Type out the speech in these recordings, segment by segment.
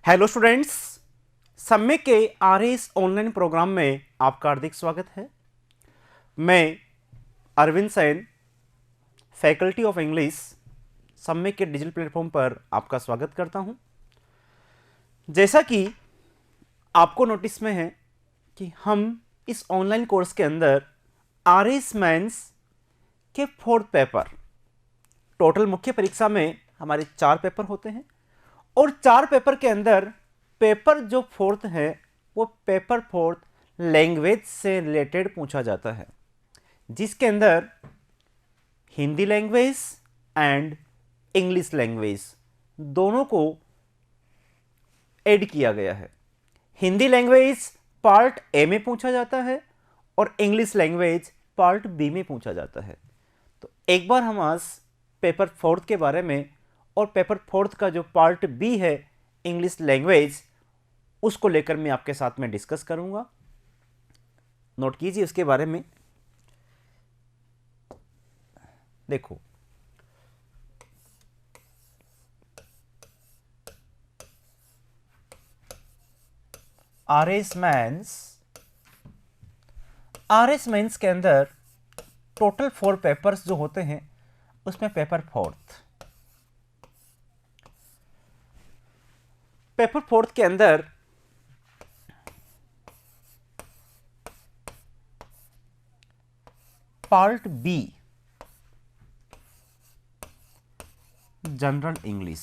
Hello students, सम्य के RS online programme में आपका हार्दिक स्वागत है। मैं Arvind Sain, faculty of English, सम्य के डिजिटल प्लेटफॉर्म पर आपका स्वागत करता हूं। जैसा कि आपको नोटिस में है कि हम इस ऑनलाइन कोर्स के अंदर आरएस मेंस के 4th पेपर, टोटल मुख्य परीक्षा में हमारे 4 पेपर होते हैं और 4 पेपर के अंदर पेपर जो 4th है वो पेपर 4th लैंग्वेज से रिलेटेड पूछा जाता है, जिसके अंदर Hindi language and English language दोनों को ऐड किया गया है। हिंदी लैंग्वेज पार्ट ए में पूछा जाता है और इंग्लिश लैंग्वेज पार्ट बी में पूछा जाता है। तो एक बार हम आज पेपर 4th के बारे में और पेपर 4th का जो पार्ट बी है इंग्लिश लैंग्वेज, उसको लेकर मैं आपके साथ में डिस्कस करूंगा। नोट कीजिए उसके बारे में। देखो, आरएस मेंस के अंदर टोटल 4 पेपर्स जो होते हैं उसमें पेपर 4th के अंदर part B general English,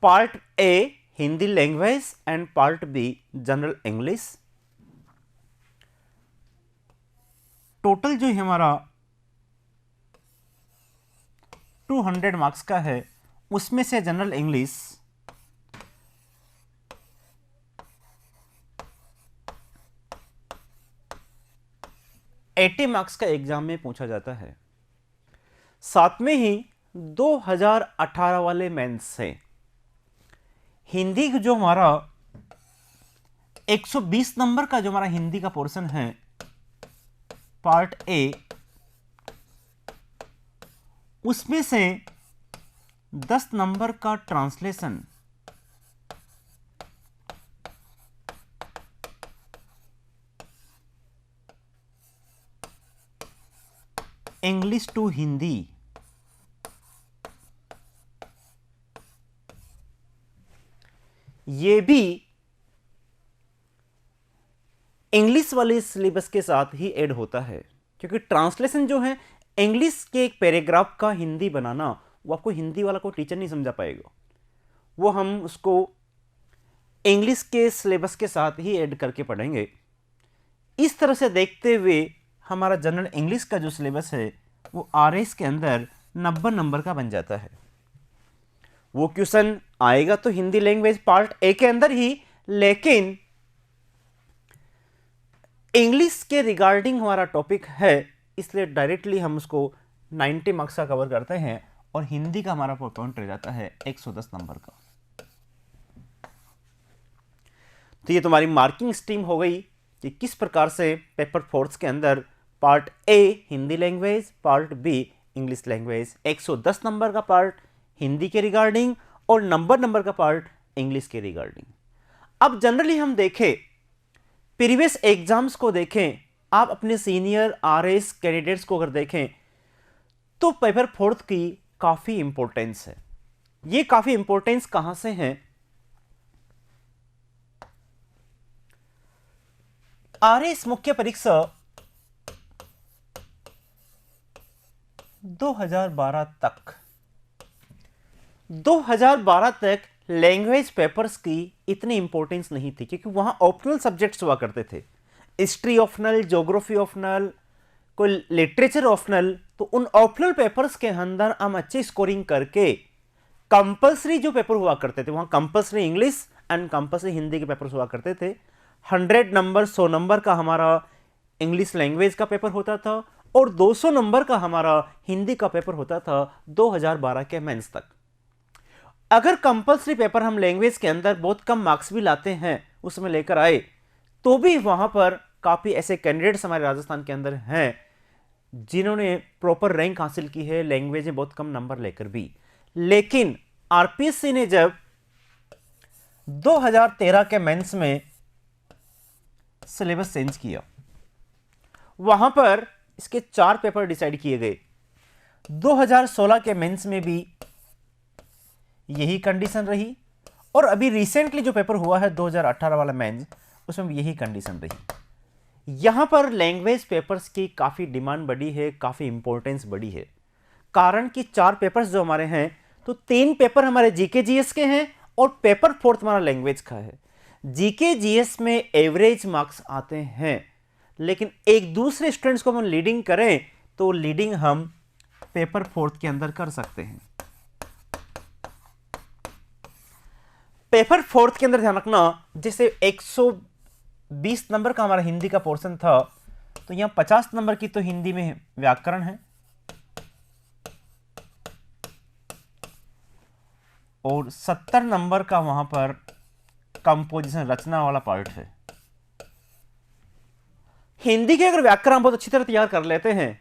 part A Hindi language and part B general English. Total जो हमारा 200 मार्क्स का है उसमें से जनरल इंग्लिश 80 मार्क्स का एग्जाम में पूछा जाता है। साथ में ही 2018 वाले मेंस से हिंदी जो हमारा 120 नंबर का जो हमारा हिंदी का पोर्शन है पार्ट ए, उसमें से 10 नंबर का ट्रांसलेशन इंग्लिश टू हिंदी, ये भी इंग्लिश वाले सिलेबस के साथ ही ऐड होता है, क्योंकि ट्रांसलेशन जो है इंग्लिश के एक पैराग्राफ का हिंदी बनाना, वो आपको हिंदी वाला कोई टीचर नहीं समझा पाएगा। वो हम उसको इंग्लिश के सिलेबस के साथ ही ऐड करके पढ़ेंगे। इस तरह से देखते हुए हमारा जनरल इंग्लिश का जो सिलेबस है वो आरएस के अंदर 90 नंबर का बन जाता है। वो क्वेश्चन आएगा तो हिंदी लैंग्वेज पार्ट ए के अंदर ही, लेकिन इंग्लिश के रिगार्डिंग हमारा टॉपिक है, इसलिए डायरेक्टली हम उसको 90 मार्क्स का कवर करते हैं और हिंदी का हमारा पॉइंट रह जाता है 110 नंबर का। तो ये तुम्हारी मार्किंग स्कीम हो गई कि किस प्रकार से पेपर 4th के अंदर part A Hindi language, part B English language, 110 number का पार्ट हिंदी के रिगार्डिंग और नंबर का पार्ट इंग्लिश के रिगार्डिंग। अब जनरली हम देखें, प्रीवियस एग्जाम्स को देखें, आप अपने सीनियर आरएस कैंडिडेट्स को अगर देखें तो पेपर 4th की काफी इंपॉर्टेंस है। ये काफी इंपॉर्टेंस कहां से है? आरएस मुख्य परीक्षा 2012 तक लैंग्वेज पेपर्स की इतनी इंपॉर्टेंस नहीं थी, क्योंकि वहां ऑप्शनल सब्जेक्ट्स हुआ करते थे। हिस्ट्री ऑप्शनल, ज्योग्राफी ऑप्शनल, कोई लिटरेचर ऑप्शनल। तो उन ऑप्शनल पेपर्स के अंदर हम अच्छी स्कोरिंग करके कंपलसरी जो पेपर हुआ करते थे, वहां compulsory English and compulsory Hindi के पेपर्स हुआ करते थे। 100 नंबर 100 नंबर का हमारा इंग्लिश लैंग्वेज का पेपर होता था और 200 नंबर का हमारा हिंदी का पेपर होता था 2012 के मेंस तक। अगर कंपलसरी पेपर हम लैंग्वेज के अंदर बहुत कम मार्क्स भी लाते हैं, उसमें लेकर आए, तो भी वहां पर काफी ऐसे कैंडिडेट्स हमारे राजस्थान के अंदर हैं जिन्होंने प्रॉपर रैंक हासिल की है लैंग्वेज में बहुत कम नंबर लेकर भी। लेकिन आरपीएससी ने जब 2013 के मेंस में सिलेबस चेंज किया, वहां पर इसके 4 पेपर डिसाइड किए गए। 2016 के मेंस में भी यही कंडीशन रही और अभी रिसेंटली जो पेपर हुआ है 2018 वाला मेंस, उसमें भी यही कंडीशन रही। यहां पर लैंग्वेज पेपर्स की काफ़ी डिमांड बढ़ी है, काफ़ी इंपॉर्टेंस बढ़ी है। कारण कि 4 पेपर्स जो हमारे हैं, तो 3 पेपर हमारे जीके जीएस के हैं और पेपर 4 हमारा लैंग्वेज का है। जीके जीएस में एवरेज मार्क्स आते हैं, लेकिन एक दूसरे स्टूडेंट्स को हम लीडिंग करें तो लीडिंग हम पेपर 4 के अंदर कर सकते हैं। पेपर 4 के अंदर ध्यान रखना, जैसे 120 नंबर का हमारा हिंदी का पोर्शन था, तो यहां 50 नंबर की तो हिंदी में व्याकरण है और 70 नंबर का वहां पर कंपोजिशन रचना वाला पार्ट है। हिंदी के अगर व्याकरण बहुत अच्छी तरह तैयार कर लेते हैं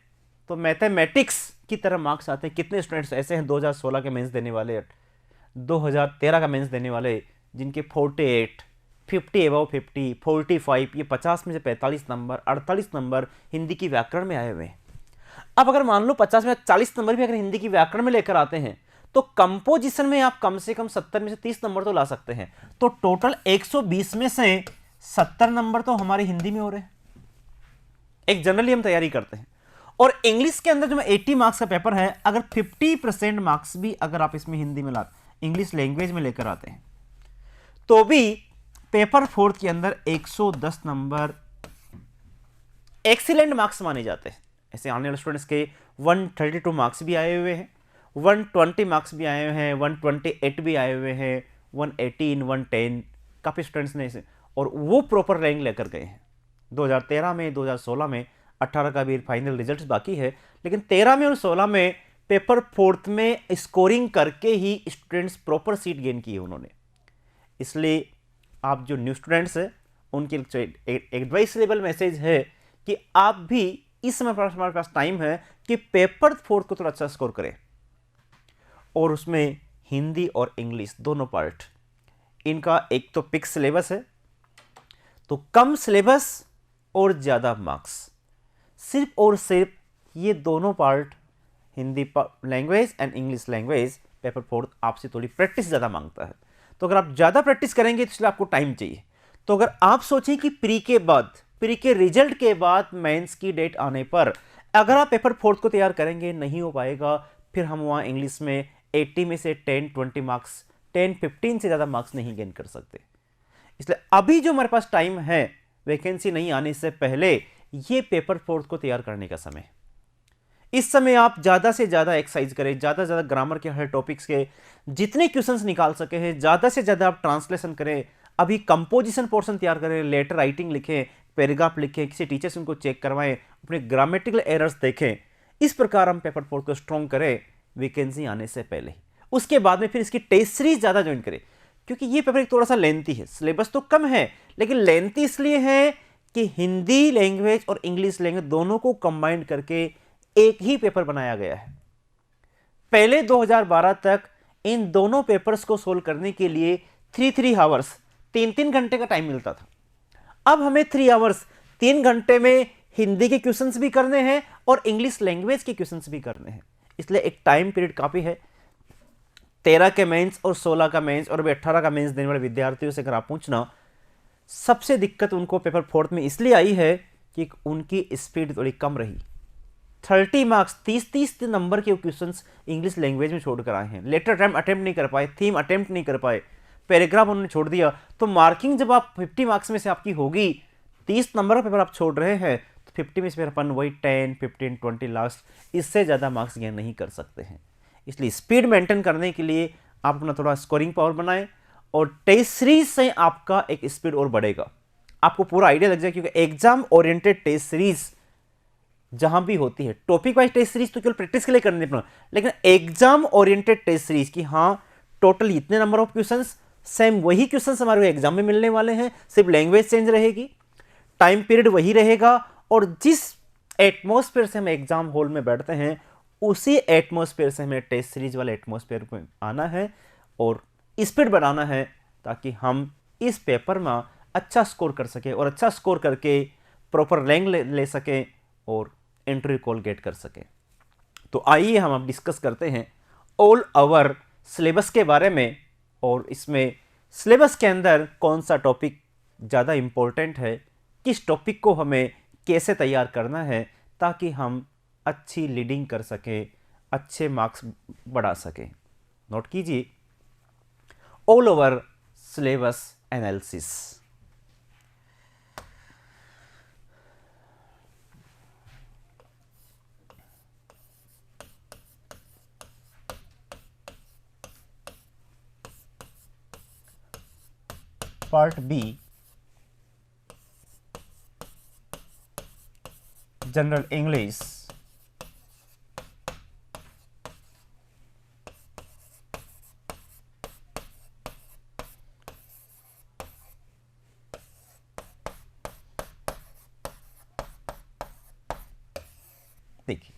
तो मैथमेटिक्स की तरह मार्क्स आते हैं। कितने स्टूडेंट्स ऐसे हैं 2016 के मेंस देने वाले, 2013 का मेंस देने वाले, जिनके 48, 50 अबव 50, 45, ये 50 में से 45 नंबर, 48 नंबर हिंदी की व्याकरण में आए हुए हैं। अब अगर मान लो 50 में 40 नंबर भी अगर हिंदी की व्याकरण में लेकर आते हैं तो कंपोजिशन में आप कम से कम 70 में से 30 नंबर तो ला सकते हैं। तो टोटल 120 में से 70 नंबर तो हमारे हिंदी में हो रहे हैं। एक जनरली हम तैयारी करते हैं। और इंग्लिश के अंदर जो 80 मार्क्स का पेपर है, अगर 50% मार्क्स भी अगर आप इसमें हिंदी में लाते, इंग्लिश लैंग्वेज में लेकर आते हैं, तो भी पेपर 4 के अंदर 110 नंबर एक्सीलेंट मार्क्स माने जाते हैं। ऐसे आने वाले स्टूडेंट्स के 132 मार्क्स भी आए हुए हैं, 120 मार्क्स भी आए हुए हैं, 128 भी आए हुए हैं, 118, 110, काफ़ी स्टूडेंट्स ने इसे, और वो प्रॉपर रैंक लेकर गए हैं। 2013 में, 2016 में, 18 का भी फाइनल रिजल्ट्स बाकी है, लेकिन 13 में और 16 में पेपर 4 में स्कोरिंग करके ही स्टूडेंट्स प्रॉपर सीट गेन की है उन्होंने। इसलिए आप जो न्यू स्टूडेंट्स हैं उनके लिए एडवाइस लेवल मैसेज है कि आप भी इस समय हमारे पास टाइम है कि पेपर 4 को थोड़ा अच्छा स्कोर करें, और उसमें हिंदी और इंग्लिश दोनों पार्ट, इनका एक तो पिक सिलेबस है, तो कम सिलेबस और ज़्यादा मार्क्स, सिर्फ और सिर्फ ये दोनों part, Hindi language and English language, paper 4 आपसे थोड़ी प्रैक्टिस ज़्यादा मांगता है। तो अगर आप ज़्यादा प्रैक्टिस करेंगे तो इसलिए आपको टाइम चाहिए। तो अगर आप सोचें कि प्री के बाद, प्री के रिजल्ट के बाद मेंस की डेट आने पर अगर आप पेपर 4 को तैयार करेंगे, नहीं हो पाएगा। फिर हम वहाँ इंग्लिश में 80 में से 10-20 मार्क्स, 10-15 से ज़्यादा मार्क्स नहीं गेन कर सकते। इसलिए अभी जो हमारे पास टाइम है, वैकेंसी नहीं आने से पहले, ये पेपर 4 को तैयार करने का समय। इस समय आप ज़्यादा से ज़्यादा एक्सरसाइज करें, ज़्यादा से ज़्यादा ग्रामर के हर टॉपिक्स के जितने क्वेश्चंस निकाल सके हैं, ज़्यादा से ज़्यादा आप ट्रांसलेशन करें। अभी कंपोजिशन पोर्शन तैयार करें, लेटर राइटिंग लिखें, पैराग्राफ लिखें, किसी टीचर से उनको चेक करवाएं, अपने ग्रामेटिकल एरर्स देखें। इस प्रकार हम पेपर 4 को स्ट्रॉन्ग करें वैकेंसी आने से पहले। उसके बाद में फिर इसकी टेस्ट सीरीज ज़्यादा ज्वाइन करें, क्योंकि ये पेपर एक थोड़ा सा लेंथी है। सिलेबस तो कम है, लेकिन लेंथी इसलिए है कि हिंदी लैंग्वेज और इंग्लिश लैंग्वेज दोनों को कंबाइन करके एक ही पेपर बनाया गया है। पहले 2012 तक इन दोनों पेपर्स को सोल्व करने के लिए 3 आवर्स, 3 घंटे का टाइम मिलता था। अब हमें 3 आवर्स, 3 घंटे में हिंदी के क्वेश्चंस भी करने हैं और इंग्लिश लैंग्वेज के क्वेश्चंस भी करने हैं। इसलिए एक टाइम पीरियड काफ़ी है। 13 के मेंस और 16 का मेंस और अभी 18 का मेंस देने वाले विद्यार्थियों से अगर आप पूछना, सबसे दिक्कत उनको पेपर 4 में इसलिए आई है कि उनकी स्पीड थोड़ी कम रही। 30 मार्क्स, 30 नंबर के क्वेश्चंस इंग्लिश लैंग्वेज में छोड़कर आए हैं। लेटर अटेम्प्ट नहीं कर पाए, थीम अटेम्प्ट नहीं कर पाए, पैराग्राफ उन्होंने छोड़ दिया। तो मार्किंग जब आप 50 मार्क्स में से आपकी होगी, 30 नंबर का पेपर आप छोड़ रहे हैं, तो 50 में से फिर अपन वही 10, 15, 20 लास्ट, इससे ज़्यादा मार्क्स गेन नहीं कर सकते हैं। इसलिए स्पीड मेंटेन करने के लिए आप अपना थोड़ा स्कोरिंग पावर बनाएं, और टेस्ट सीरीज से आपका एक स्पीड और बढ़ेगा। आपको पूरा आइडिया लग जाएगा, क्योंकि एग्जाम ओरिएंटेड टेस्ट सीरीज जहां भी होती है, टॉपिक वाइज टेस्ट सीरीज तो केवल प्रैक्टिस के लिए करने पड़ेगा, लेकिन एग्जाम ओरिएंटेड टेस्ट सीरीज की, हाँ टोटल इतने नंबर ऑफ क्वेश्चंस, सेम वही क्वेश्चंस हमारे एग्जाम में मिलने वाले हैं, सिर्फ लैंग्वेज चेंज रहेगी, टाइम पीरियड वही रहेगा, और जिस एटमॉस्फेयर से हम एग्जाम हॉल में बैठते हैं, उसी एटमॉस्फेयर से हमें टेस्ट सीरीज वाले एटमॉस्फेयर में आना है और स्पीड बढ़ाना है, ताकि हम इस पेपर में अच्छा स्कोर कर सकें और अच्छा स्कोर करके प्रॉपर रैंक ले सकें और इंटरव्यू कॉल गेट कर सकें। तो आइए हम अब डिस्कस करते हैं ऑल ओवर सिलेबस के बारे में, और इसमें सिलेबस के अंदर कौन सा टॉपिक ज़्यादा इम्पोर्टेंट है, किस टॉपिक को हमें कैसे तैयार करना है ताकि हम अच्छी लीडिंग कर सकें, अच्छे मार्क्स बढ़ा सकें। नोट कीजिए, all over syllabus analysis. Part B, general English, देखिए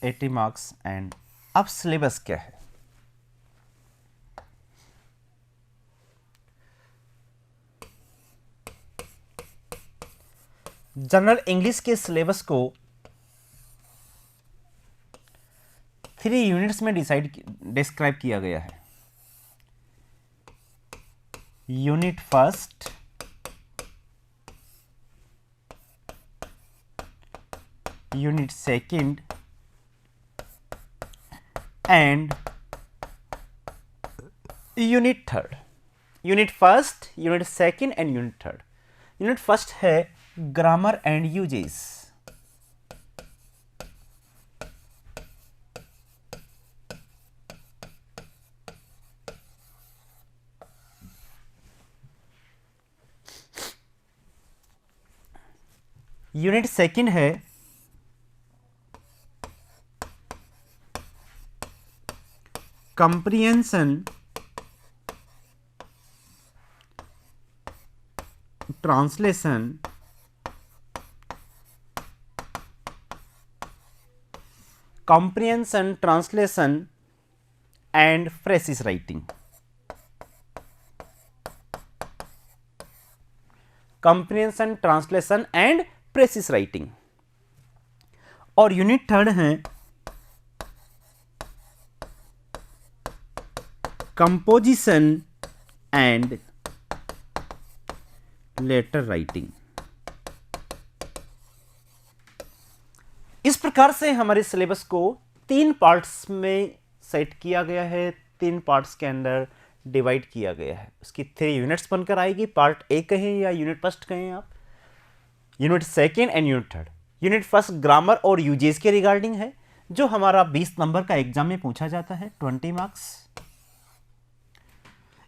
एटी मार्क्स। एंड अब सिलेबस क्या है? जनरल इंग्लिश के सिलेबस को 3 यूनिट्स में डिस्क्राइब किया गया है। Unit first, unit second and unit third. Unit first, unit second and unit third. Unit first है grammar and usages. Unit second है comprehension, translation, comprehension, translation and phrases writing. comprehension, translation and phrases writing। और unit third है composition and later writing. इस प्रकार से हमारे syllabus को 3 parts में सेट किया गया है, 3 पार्ट्स के अंदर डिवाइड किया गया है। उसकी 3 यूनिट्स बनकर आएगी। पार्ट ए कहें या यूनिट फर्स्ट कहें आप, unit second and unit third. Unit first grammar और यूजेस के रिगार्डिंग है, जो हमारा 20 नंबर का एग्जाम में पूछा जाता है, 20 marks.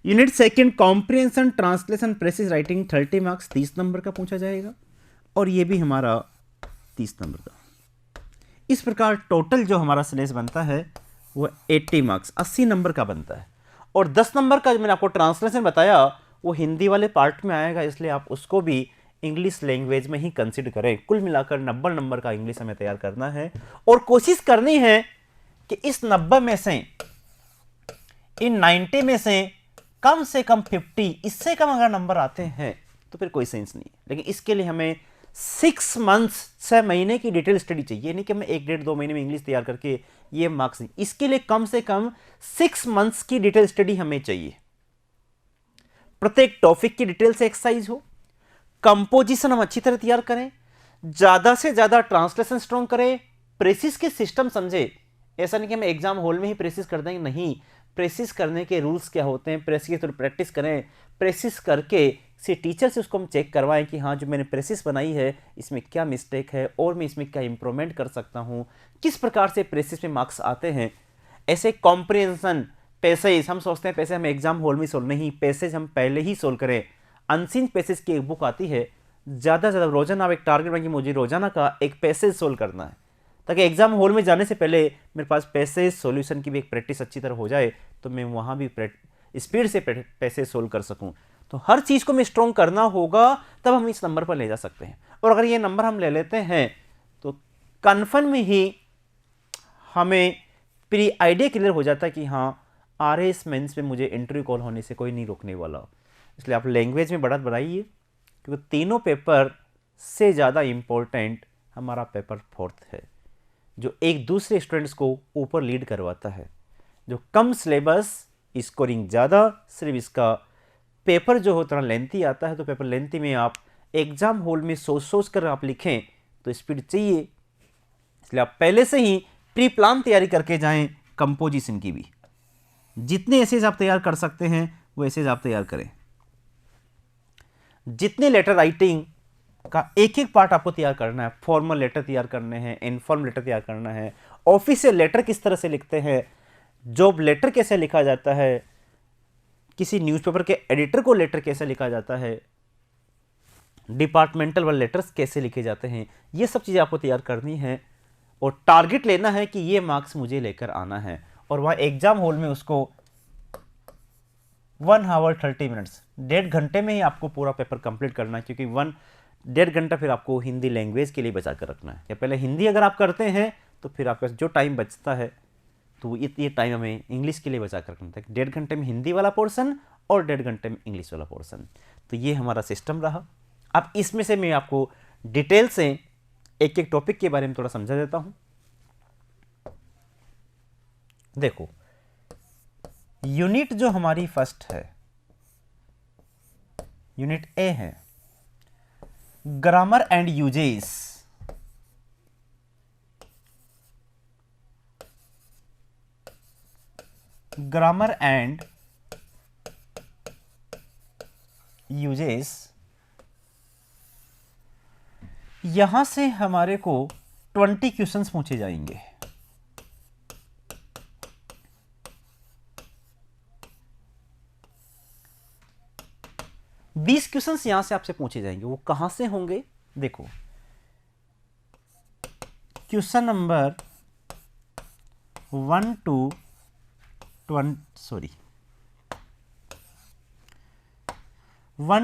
Unit second comprehension, translation, precious writing, 30 marks, 30 number का पूछा जाएगा, और ये भी हमारा 30 नंबर का। इस प्रकार टोटल जो हमारा सिलेबस बनता है वो 80 मार्क्स, 80 नंबर का बनता है। और 10 नंबर का जो मैंने आपको ट्रांसलेशन बताया वो हिंदी वाले पार्ट में आएगा, इसलिए आप उसको भी इंग्लिश लैंग्वेज में ही कंसिडर करें। कुल मिलाकर 90 नंबर का इंग्लिश हमें तैयार करना है, और कोशिश करनी है कि इस 90 में से, इन 90 में से कम 50, इससे कम अगर नंबर आते हैं तो फिर कोई सेंस नहीं है। लेकिन इसके लिए हमें 6 मंथ्स, 6 महीने की डिटेल स्टडी चाहिए। नहीं कि हमें 1 डेढ़ 2 महीने में इंग्लिश तैयार करके ये मार्क्स नहीं। इसके लिए कम से कम 6 मंथ्स की डिटेल स्टडी हमें चाहिए। प्रत्येक टॉपिक की डिटेल से एक्सरसाइज हो, कंपोजिशन हम अच्छी तरह तैयार करें, ज्यादा से ज्यादा ट्रांसलेशन स्ट्रॉन्ग करें, प्रेसिस के सिस्टम समझे। ऐसा नहीं कि हम एग्जाम हॉल में ही प्रेसिस कर देंगे, नहीं। प्रेसिस करने के रूल्स क्या होते हैं, प्रेसिस की थोड़ी प्रैक्टिस करें, प्रेसिस करके से टीचर से उसको हम चेक करवाएं कि हाँ जो मैंने प्रेसिस बनाई है इसमें क्या मिस्टेक है और मैं इसमें क्या इंप्रूवमेंट कर सकता हूँ, किस प्रकार से प्रेसिस में मार्क्स आते हैं। ऐसे कॉम्प्रिहेंशन, पैसेज हम सोचते हैं पैसे हम एग्जाम हॉल में सोल्व, नहीं, पैसेज हम पहले ही सोल्व करें। अनसीन पैसेज की एक बुक आती है, ज़्यादा से ज़्यादा रोजाना आप एक टारगेट बनाइए, मुझे रोजाना का एक पैसेज सोल्व करना है। ताकि एग्जाम हॉल में जाने से पहले मेरे पास पैसेज सॉल्यूशन की भी एक प्रैक्टिस अच्छी तरह हो जाए, तो मैं वहाँ भी स्पीड से पैसेज सोल्व कर सकूँ। तो हर चीज़ को मैं स्ट्रॉन्ग करना होगा, तब हम इस नंबर पर ले जा सकते हैं। और अगर ये नंबर हम ले लेते हैं तो कन्फर्म में ही हमें प्री आइडिया क्लियर हो जाता है कि हाँ RAS मेंस में मुझे इंटरव्यू कॉल होने से कोई नहीं रोकने वाला। इसलिए आप लैंग्वेज में बढ़त बढ़ाइए, क्योंकि तीनों पेपर से ज़्यादा इम्पोर्टेंट हमारा पेपर 4th है, जो एक दूसरे स्टूडेंट्स को ऊपर लीड करवाता है। जो कम सिलेबस, स्कोरिंग ज़्यादा, सिर्फ इसका पेपर जो होता है लेंथी आता है। तो पेपर लेंथी में आप एग्जाम हॉल में सोच सोच कर आप लिखें तो स्पीड चाहिए, इसलिए आप पहले से ही प्री प्लान तैयारी करके जाएं। कंपोजिशन की भी जितने एसेज आप तैयार कर सकते हैं वो एसेज आप तैयार करें। जितने लेटर राइटिंग का एक एक पार्ट आपको तैयार करना है, फॉर्मल लेटर तैयार करने हैं, इनफॉर्मल लेटर तैयार करना है, ऑफिशियल लेटर किस तरह से लिखते हैं, जॉब लेटर कैसे लिखा जाता है, किसी न्यूज़पेपर के एडिटर को लेटर कैसे लिखा जाता है, डिपार्टमेंटल वाले लेटर्स कैसे लिखे जाते हैं, ये सब चीज़ें आपको तैयार करनी है। और टारगेट लेना है कि ये मार्क्स मुझे लेकर आना है, और वहाँ एग्जाम हॉल में उसको 1 आवर 30 मिनट्स, 1.5 घंटे में ही आपको पूरा पेपर कंप्लीट करना है। क्योंकि 1.5 घंटा फिर आपको हिंदी लैंग्वेज के लिए बचा कर रखना है। या पहले हिंदी अगर आप करते हैं तो फिर आपका जो टाइम बचता है तो ये टाइम हमें इंग्लिश के लिए बचा कर रखना था। 1.5 घंटे में हिंदी वाला पोर्सन और 1.5 घंटे में इंग्लिश वाला पोर्सन। तो ये हमारा सिस्टम रहा। अब इसमें से मैं आपको डिटेल से एक एक टॉपिक के बारे में थोड़ा समझा देता हूं। देखो, यूनिट जो हमारी फर्स्ट है, यूनिट ए है grammar and uses. Grammar and uses, यहां से हमारे को 20 क्वेश्चंस पूछे जाएंगे। बीस क्वेश्चंस यहां से आपसे पूछे जाएंगे। वो कहां से होंगे? देखो, question number 1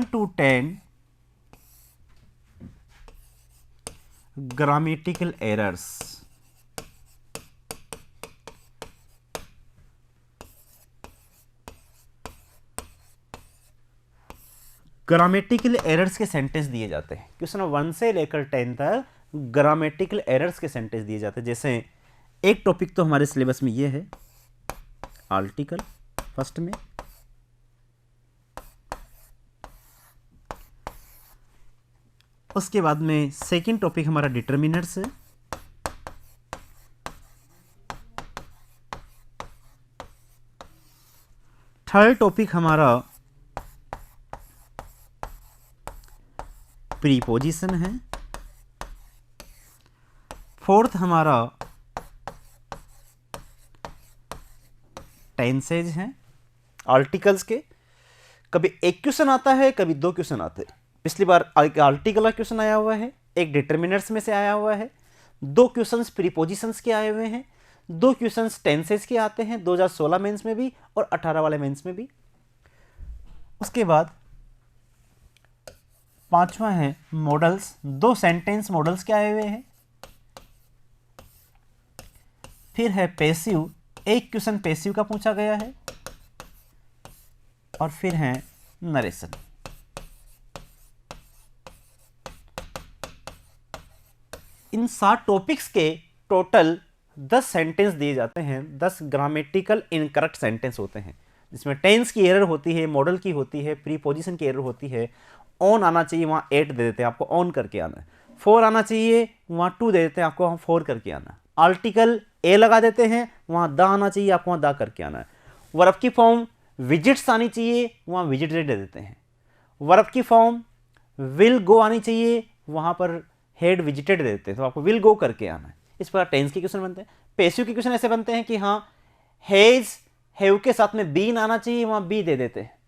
to 10 grammatical errors. Grammatical errors के सेंटेंस दिए जाते हैं। क्वेश्चन 1 से लेकर 10 तक ग्रामेटिकल एरर्स के सेंटेंस दिए जाते हैं। जैसे एक टॉपिक तो हमारे सिलेबस में ये है, आर्टिकल फर्स्ट में, उसके बाद में सेकंड टॉपिक हमारा डिटर्मिनर्स है, थर्ड टॉपिक हमारा प्रीपोजिशन है, फोर्थ हमारा टेंसेज हैं आर्टिकल्स के। कभी एक क्वेश्चन आता है, कभी 2 क्वेश्चन आते हैं। पिछली बार एक आर्टिकल का क्वेश्चन आया हुआ है, एक डिटर्मिनर्स में से आया हुआ है, 2 क्वेश्चंस प्रीपोजिशंस के आए हुए हैं, 2 क्वेश्चंस टेंसेज के आते हैं 2016 मेंस में भी और 18 वाले मेंस में भी। उसके बाद 5वां है मॉडल्स, 2 सेंटेंस मॉडल्स के आए हुए हैं। फिर है पैसिव, एक क्वेश्चन पैसिव का पूछा गया है। और फिर है नरेशन। इन 7 टॉपिक्स के टोटल 10 सेंटेंस दिए जाते हैं। 10 ग्रामेटिकल इनकरेक्ट सेंटेंस होते हैं, जिसमें टेंस की एरर होती है, मॉडल की होती है, प्रीपोजिशन की एरर होती है। ऑन आना चाहिए, वहाँ 8 दे देते हैं, आपको ऑन करके आना है। 4 आना चाहिए, वहाँ 2 दे देते हैं, आपको वहाँ 4 करके आना है। आर्टिकल ए लगा देते हैं, वहाँ द आना चाहिए, आपको वहाँ द करके आना है। वर्ब की फॉर्म विजिट्स आनी चाहिए, वहाँ विजिट दे देते हैं। वर्ब की फॉर्म विल गो आनी चाहिए, वहाँ पर हेड विजिटेड दे देते हैं, तो आपको विल गो करके आना है। इस प्रकार टेंस के क्वेश्चन बनते हैं। पैसिव के क्वेश्चन ऐसे बनते हैं कि हाँ हैज, हैव के साथ में बीन आना चाहिए, वहाँ बी दे देते हैं।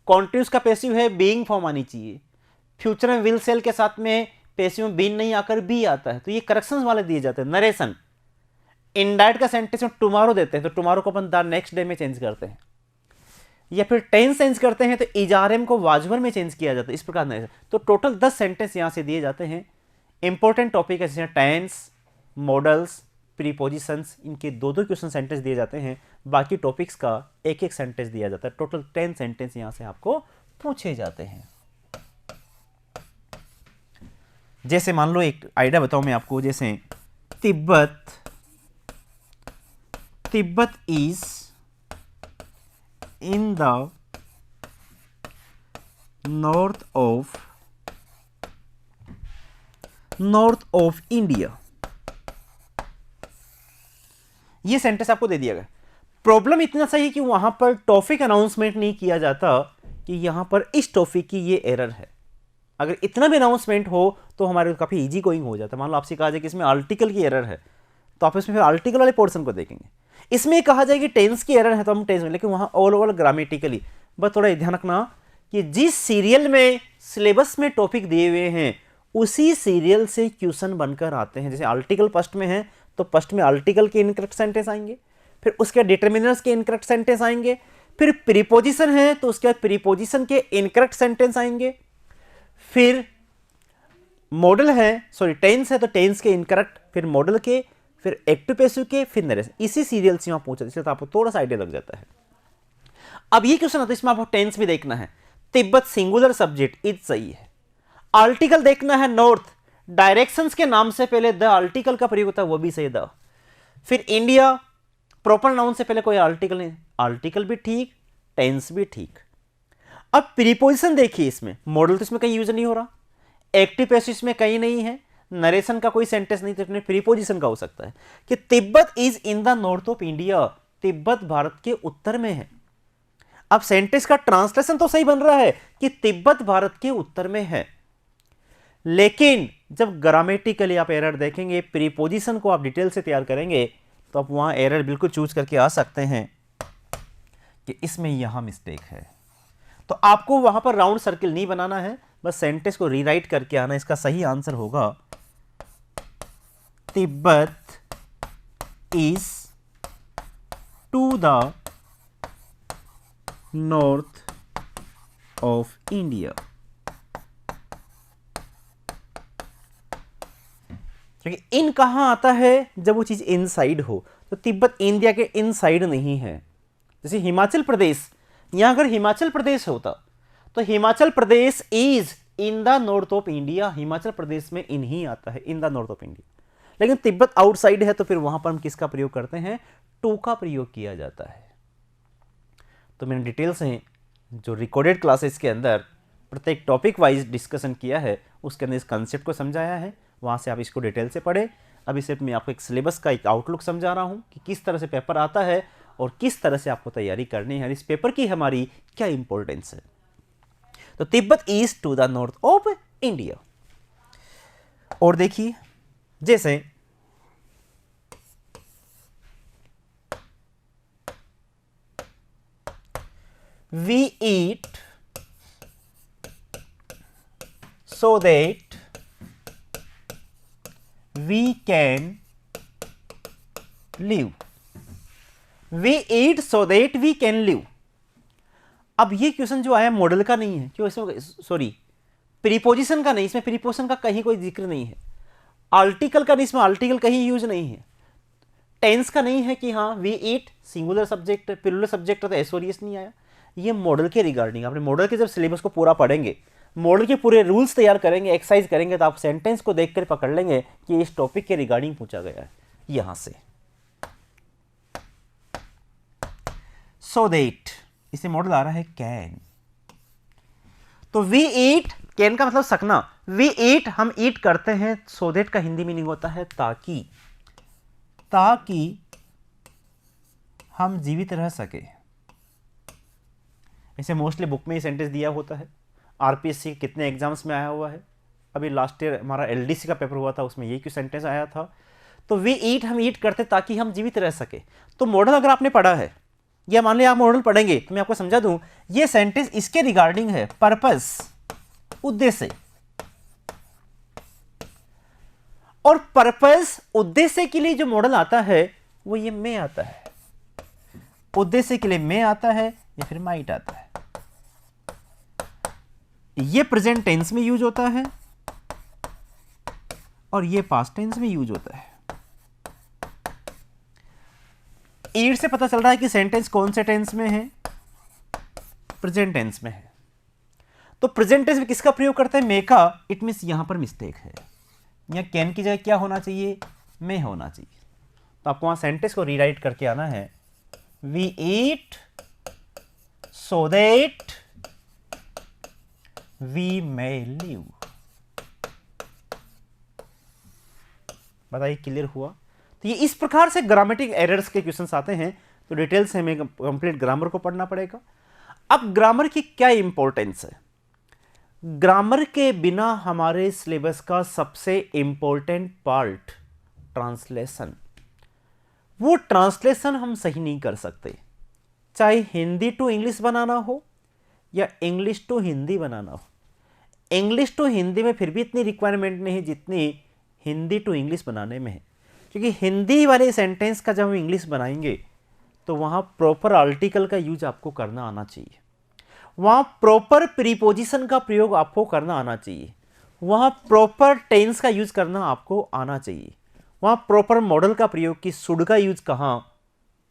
कॉन्टिन्यूस का पैसिव है, बीइंग फॉर्म आनी चाहिए। फ्यूचर में विल सेल के साथ में पैसिव में बीन नहीं आकर बी आता है, तो ये करेक्शंस वाले दिए जाते हैं। नरेशन, इनडायरेक्ट का सेंटेंस में टुमारो देते हैं, तो टुमारो को अपन द नेक्स्ट डे में चेंज करते हैं, या फिर टेंस चेंज करते हैं तो इजारम को वाजवर में चेंज किया जाता है, इस प्रकार नरेशन। तो टोटल 10 सेंटेंस यहां से दिए जाते हैं। इंपॉर्टेंट टॉपिक है जैसे टेंस, मॉडल्स, प्रीपोजिशंस, इनके 2-2 क्वेश्चन सेंटेंस दिए जाते हैं। बाकी टॉपिक्स का एक एक सेंटेंस दिया जाता है। टोटल 10 सेंटेंस यहां से आपको पूछे जाते हैं। जैसे मान लो एक आइडिया बताऊं मैं आपको, जैसे Tibet is in the north of India, ये सेंटेंस आपको दे दिया गया। प्रॉब्लम इतना सही कि वहां पर टॉपिक अनाउंसमेंट नहीं किया जाता कि यहां पर इस टॉपिक की ये एरर है। अगर इतना भी अनाउंसमेंट हो तो हमारे काफी इजी गोइंग हो जाता है। मान लो आपसे कहा जाए कि इसमें आर्टिकल की एरर है, तो आप इसमें फिर आर्टिकल वाले पोर्शन को देखेंगे। इसमें कहा जाए कि टेंस की एरर है तो हम टेंस में, लेकिन वहां ऑल ओवर ग्रामेटिकली। बस थोड़ा ध्यान रखना कि जिस सीरियल में सिलेबस में टॉपिक दिए हुए हैं उसी सीरियल से क्वेश्चन बनकर आते हैं। जैसे आर्टिकल फर्स्ट में है तो फर्स्ट में आर्टिकल के इनकरेक्ट सेंटेंस आएंगे, फिर उसके डिटरमिनर्स के इनकरेक्ट सेंटेंस आएंगे, फिर प्रीपोजिशन है तो उसके बाद प्रीपोजिशन के इनकरेक्ट सेंटेंस आएंगे, फिर मॉडल है सॉरी टेंस है तो टेंस के इनकरेक्ट, फिर मॉडल के, फिर एक्टिव पैसिव के, फिर नरेशन। इसी सीरियल से वहां पूछा, इसलिए तो आपको थोड़ा सा आइडिया लग जाता है। अब ये क्वेश्चन आता है, इसमें आपको टेंस भी देखना है। तिब्बत सिंगुलर सब्जेक्ट इज सही है। आर्टिकल देखना है नॉर्थ, डायरेक्शंस के नाम से पहले द आर्टिकल का प्रयोग होता है, वो भी सही द। फिर इंडिया, प्रॉपर नाउन से पहले कोई आर्टिकल नहीं, आर्टिकल भी ठीक, टेंस भी ठीक। अब प्रीपोजिशन देखिए, इसमें मॉडल तो इसमें कहीं यूज नहीं हो रहा, एक्टिव पैसिव में कहीं नहीं है, नरेशन का कोई सेंटेंस नहीं, तो इसमें प्रीपोजिशन का हो सकता है कि Tibet is in the north of India, Tibet Bharat के उत्तर में है। अब सेंटेंस का ट्रांसलेशन तो सही बन रहा है कि तिब्बत भारत के उत्तर में है, लेकिन जब ग्रामेटिकली आप एरर देखेंगे, प्रीपोजिशन को आप डिटेल से तैयार करेंगे, तो आप वहां एरर बिल्कुल चूज करके आ सकते हैं कि इसमें यहां मिस्टेक है। तो आपको वहां पर राउंड सर्किल नहीं बनाना है, बस सेंटेंस को रीराइट करके आना। इसका सही आंसर होगा Tibet is to the north of India. क्योंकि इन कहां आता है, जब वो चीज इनसाइड हो, तो तिब्बत इंडिया के इनसाइड नहीं है। जैसे हिमाचल प्रदेश, यहां अगर हिमाचल प्रदेश होता तो Himachal Pradesh is in the north of India, Himachal Pradesh में इन ही आता है, in the north of India. लेकिन तिब्बत आउटसाइड है, तो फिर वहां पर हम किसका प्रयोग करते हैं, टू का प्रयोग किया जाता है। तो मैंने डिटेल से जो रिकॉर्डेड क्लासेस के अंदर प्रत्येक टॉपिक वाइज डिस्कशन किया है, उसके अंदर इस कंसेप्ट को समझाया है, वहां से आप इसको डिटेल से पढ़े। अभी सिर्फ मैं आपको एक सिलेबस का एक आउटलुक समझा रहा हूं कि किस तरह से पेपर आता है और किस तरह से आपको तैयारी करनी है, इस पेपर की हमारी क्या इंपॉर्टेंस है। तो Tibet east to the north of India. और देखिए, जैसे we eat so that we can live, we eat so that we can live। अब ये क्वेश्चन जो आया मॉडल का नहीं है, क्यों, इसमें सॉरी प्रीपोजिशन का नहीं, इसमें प्रीपोजिशन का कहीं कोई जिक्र नहीं है, आर्टिकल का नहीं, इसमें आर्टिकल कहीं यूज नहीं है, टेंस का नहीं है कि हाँ we eat singular subject, plural subject, तो एसओरियस नहीं आया। ये मॉडल के रिगार्डिंग, आपने मॉडल के जब सिलेबस को पूरा पढ़ेंगे, मॉडल के पूरे रूल्स तैयार करेंगे, एक्सरसाइज करेंगे, तो आप सेंटेंस को देखकर पकड़ लेंगे कि इस टॉपिक के रिगार्डिंग पूछा गया है। यहां से सो दैट, इसे मॉडल आ रहा है कैन, तो वी ईट, कैन का मतलब सकना, वी ईट हम ईट करते हैं, सो दैट का हिंदी मीनिंग होता है ताकि, ताकि हम जीवित रह सके। इसे मोस्टली बुक में ही सेंटेंस दिया होता है। आरपीएससी कितने एग्जाम्स में आया हुआ है, अभी लास्ट ईयर हमारा एलडीसी का पेपर हुआ था, उसमें ये क्यों सेंटेंस आया था। तो वी ईट, हम ईट करते ताकि हम जीवित रह सके। तो मॉडल अगर आपने पढ़ा है, या मान लिया आप मॉडल पढ़ेंगे, तो मैं आपको समझा दूं, ये सेंटेंस इसके रिगार्डिंग है, पर्पस, उद्देश्य। और पर्पस उद्देश्य के लिए जो मॉडल आता है वो ये मे आता है, उद्देश्य के लिए मे आता है या फिर माइट आता है। ये प्रेजेंट टेंस में यूज होता है और ये पास्ट टेंस में यूज होता है। ईड से पता चल रहा है कि सेंटेंस कौन से टेंस में है, प्रेजेंट टेंस में है। तो प्रेजेंट टेंस में किसका प्रयोग करते हैं, मे का। इट मींस यहां पर मिस्टेक है, यहां कैन की जगह क्या होना चाहिए, मे होना चाहिए। तो आपको वहां सेंटेंस को रीराइट करके आना है, we eat so that we may live. बताइए क्लियर हुआ। तो ये इस प्रकार से ग्रामेटिक एरर्स के क्वेश्चंस आते हैं, तो डिटेल से हमें कंप्लीट ग्रामर को पढ़ना पड़ेगा। अब ग्रामर की क्या इंपॉर्टेंस है, ग्रामर के बिना हमारे सिलेबस का सबसे इंपॉर्टेंट पार्ट ट्रांसलेशन। वो ट्रांसलेशन हम सही नहीं कर सकते, चाहे हिंदी टू इंग्लिश बनाना हो या इंग्लिश टू हिंदी बनाना हो। इंग्लिश टू हिंदी में फिर भी इतनी रिक्वायरमेंट नहीं है जितनी हिंदी टू इंग्लिश बनाने में है, क्योंकि हिंदी वाले सेंटेंस का जब हम इंग्लिश बनाएंगे तो वहाँ प्रॉपर आर्टिकल का यूज आपको करना आना चाहिए, वहाँ प्रॉपर प्रीपोजिशन का प्रयोग आपको करना आना चाहिए, वहाँ प्रॉपर टेंस का यूज करना आपको आना चाहिए, वहाँ प्रॉपर मॉडल का प्रयोग कि शुड का यूज कहाँ,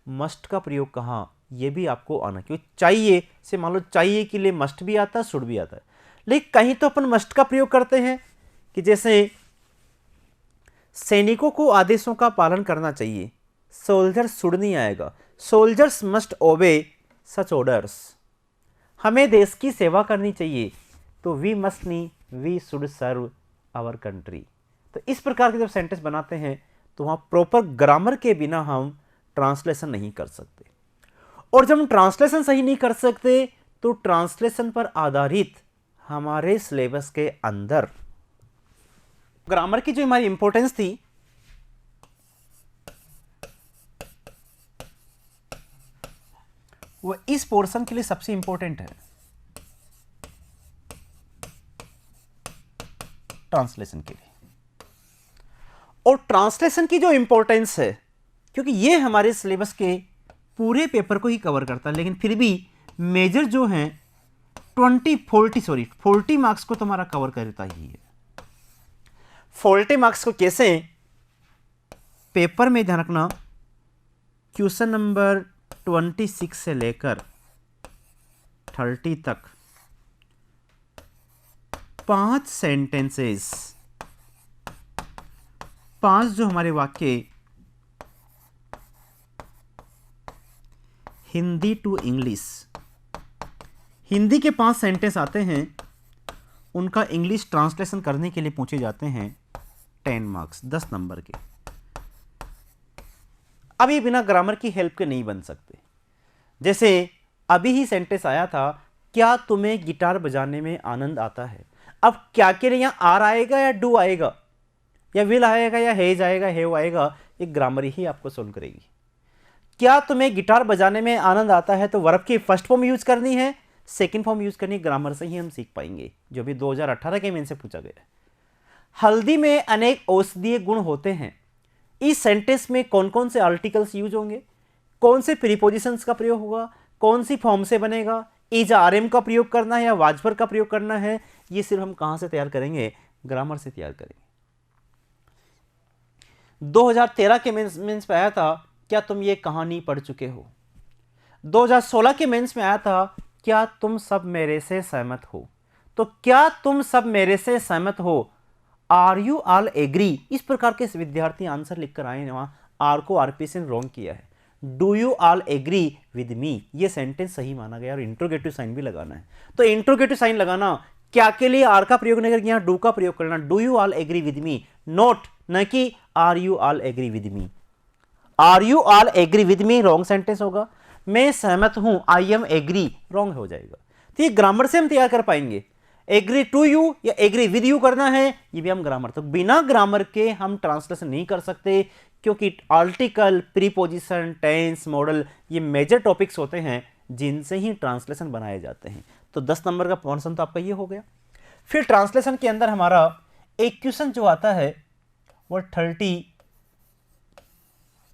मस्ट का प्रयोग कहाँ, ये भी आपको आना। क्योंकि चाहिए से मान लो चाहिए के लिए मस्ट भी आता है, शुड भी आता है, लेकिन कहीं तो अपन मस्ट का प्रयोग करते हैं कि जैसे सैनिकों को आदेशों का पालन करना चाहिए, सोल्जर्स शुड नहीं आएगा, सोल्जर्स मस्ट ओबे सच ऑर्डर्स। हमें देश की सेवा करनी चाहिए, तो वी मस्ट नहीं, we should serve our country. तो इस प्रकार के जब सेंटेंस बनाते हैं तो वहाँ प्रॉपर ग्रामर के बिना हम ट्रांसलेशन नहीं कर सकते, और जब हम ट्रांसलेशन सही नहीं कर सकते तो ट्रांसलेशन पर आधारित हमारे सिलेबस के अंदर ग्रामर की जो हमारी इंपॉर्टेंस थी वो इस पोर्शन के लिए सबसे इंपॉर्टेंट है, ट्रांसलेशन के लिए। और ट्रांसलेशन की जो इंपॉर्टेंस है, क्योंकि ये हमारे सिलेबस के पूरे पेपर को ही कवर करता है, लेकिन फिर भी मेजर जो हैं 40 मार्क्स को तुम्हारा कवर करता ही है। 40 मार्क्स को कैसे, पेपर में ध्यान रखना, क्वेश्चन नंबर 26 से लेकर 30 तक 5 सेंटेंसेस, 5 जो हमारे वाक्य हिंदी टू इंग्लिश, हिंदी के 5 सेंटेंस आते हैं, उनका इंग्लिश ट्रांसलेशन करने के लिए पूछे जाते हैं 10 मार्क्स, 10 नंबर के। अब ये बिना ग्रामर की हेल्प के नहीं बन सकते। जैसे अभी ही सेंटेंस आया था, क्या तुम्हें गिटार बजाने में आनंद आता है। अब क्या के लिए यहाँ आर आएगा या डू आएगा या विल आएगा या हेज आएगा, हेव आएगा, ये ग्रामर ही आपको सोल्व करेगी। क्या तुम्हें गिटार बजाने में आनंद आता है, तो वर्ब की फर्स्ट फॉर्म यूज करनी है, सेकंड फॉर्म यूज करनी है, ग्रामर से ही हम सीख पाएंगे, जो भी 2018 के मेन से पूछा गया है। हल्दी में अनेक औषधीय गुण होते हैं, इस सेंटेंस में कौन कौन से आर्टिकल्स यूज होंगे, कौन से प्रीपोजिशंस का प्रयोग होगा, कौन सी फॉर्म से बनेगा, इज आरएम का प्रयोग करना है या वाजपर का प्रयोग करना है, ये सिर्फ हम कहां से तैयार करेंगे, ग्रामर से तैयार करेंगे। 2013 के मेंस पे आया था, क्या तुम ये कहानी पढ़ चुके हो। 2016 के मेंस में आया था, क्या तुम सब मेरे से सहमत हो। तो क्या तुम सब मेरे से सहमत हो, आर यू ऑल एग्री, इस प्रकार के विद्यार्थी आंसर लिखकर आए हैं। वहां आर को आरपी से रॉन्ग किया है, do you all agree with me, ये सेंटेंस सही माना गया, और इंट्रोगेटिव साइन भी लगाना है। तो इंट्रोगेटिव साइन लगाना, क्या के लिए आर का प्रयोग नहीं करके यहाँ डू का प्रयोग करना, do you all agree with me, note न कि are you all agree with me. Are you all agree with me wrong sentence होगा, मैं सहमत हूं, आई एम एग्री रॉन्ग हो जाएगा। तो ये ग्रामर से हम तैयार कर पाएंगे। एग्री टू यू या एग्री विद यू करना है, ये भी हम ग्रामर, तो बिना ग्रामर के हम ट्रांसलेशन नहीं कर सकते, क्योंकि आर्टिकल, प्रीपोजिशन, टेंस, मॉडल, ये मेजर टॉपिक्स होते हैं जिनसे ही ट्रांसलेशन बनाए जाते हैं। तो 10 नंबर का पोर्शन तो आपका ये हो गया। फिर ट्रांसलेशन के अंदर हमारा एक क्वेश्चन जो आता है वो 30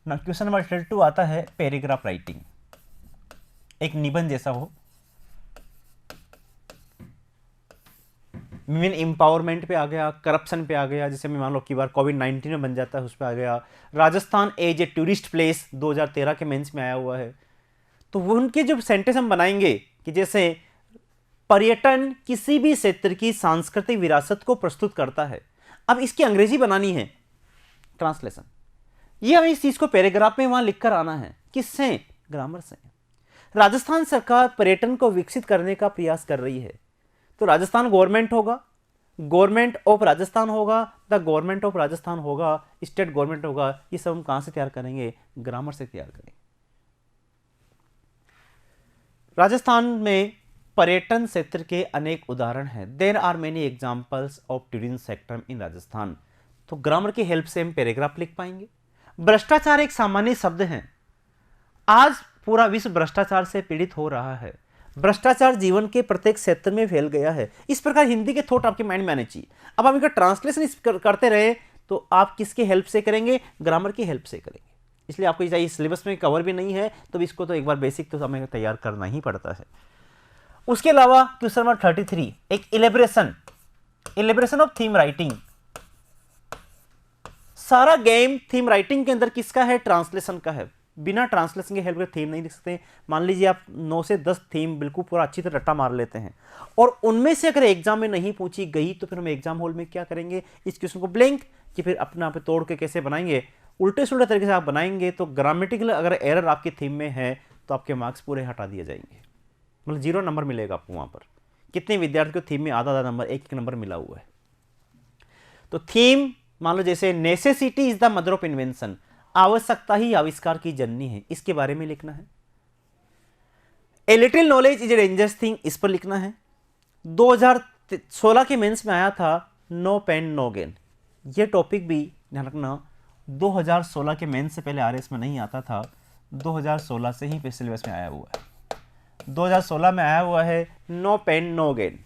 ना, क्वेश्चन नंबर 32 आता है पैराग्राफ राइटिंग, एक निबंध जैसा हो। मीन एम्पावरमेंट पे आ गया, करप्शन पे आ गया, जैसे मैं मान लो कि बार कोविड-19 में बन जाता है उस पर आ गया। Rajasthan as a tourist place 2013 के मेंस में आया हुआ है। तो वो उनके जो सेंटेंस हम बनाएंगे कि जैसे पर्यटन किसी भी क्षेत्र की सांस्कृतिक विरासत को प्रस्तुत करता है। अब इसकी अंग्रेजी बनानी है, ट्रांसलेशन, ये हमें इस चीज को पैराग्राफ में वहां लिखकर आना है। किससे? ग्रामर से। राजस्थान सरकार पर्यटन को विकसित करने का प्रयास कर रही है, तो राजस्थान गवर्नमेंट होगा, गवर्नमेंट ऑफ राजस्थान होगा, द गवर्नमेंट ऑफ राजस्थान होगा, स्टेट गवर्नमेंट होगा। ये सब हम कहां से तैयार करेंगे? ग्रामर से तैयार करेंगे। राजस्थान में पर्यटन क्षेत्र के अनेक उदाहरण हैं। There are many examples of tourism sector in Rajasthan. तो ग्रामर की हेल्प से हम पैराग्राफ लिख पाएंगे। भ्रष्टाचार एक सामान्य शब्द है। आज पूरा विश्व भ्रष्टाचार से पीड़ित हो रहा है। भ्रष्टाचार जीवन के प्रत्येक क्षेत्र में फैल गया है। इस प्रकार हिंदी के थॉट आपके माइंड में आने चाहिए। अब आप इनका ट्रांसलेशन करते रहे तो आप किसके हेल्प से करेंगे? ग्रामर की हेल्प से करेंगे। इसलिए आपको चाहिए, सिलेबस में कवर भी नहीं है तो इसको तो एक बार बेसिक तो हमें तैयार करना ही पड़ता है। उसके अलावा क्वेश्चन नंबर 33, एक इलेबरेशन ऑफ थीम राइटिंग। सारा गेम थीम राइटिंग के अंदर किसका है? ट्रांसलेशन का है। बिना ट्रांसलेशन के हेल्प के थीम नहीं लिख सकते। मान लीजिए आप 9 से 10 थीम बिल्कुल पूरा अच्छी तरह रट्टा मार लेते हैं और उनमें से अगर एग्जाम में नहीं पूछी गई तो फिर हम एग्जाम हॉल में क्या करेंगे? इस क्वेश्चन को ब्लैंक कि फिर अपने आप तोड़ के कैसे बनाएंगे? उल्टे सुल्टे तरीके से आप बनाएंगे तो ग्रामेटिकल अगर एरर आपकी थीम में है तो आपके मार्क्स पूरे हटा दिए जाएंगे, मतलब 0 नंबर मिलेगा आपको वहां पर। कितने विद्यार्थी को थीम में आधा नंबर, एक नंबर मिला हुआ है। तो थीम मान लो जैसे necessity is the mother of invention, आवश्यकता ही आविष्कार की जननी है, इसके बारे में लिखना है। A little knowledge is a dangerous thing, इस पर लिखना है। 2016 के मेंस में आया था नो पेन नो गेन, ये टॉपिक भी ध्यान रखना 2016 के मेंस से पहले आरएस में नहीं आता था, 2016 से ही सिलेबस में आया हुआ है। 2016 में आया हुआ है नो पेन नो गेन।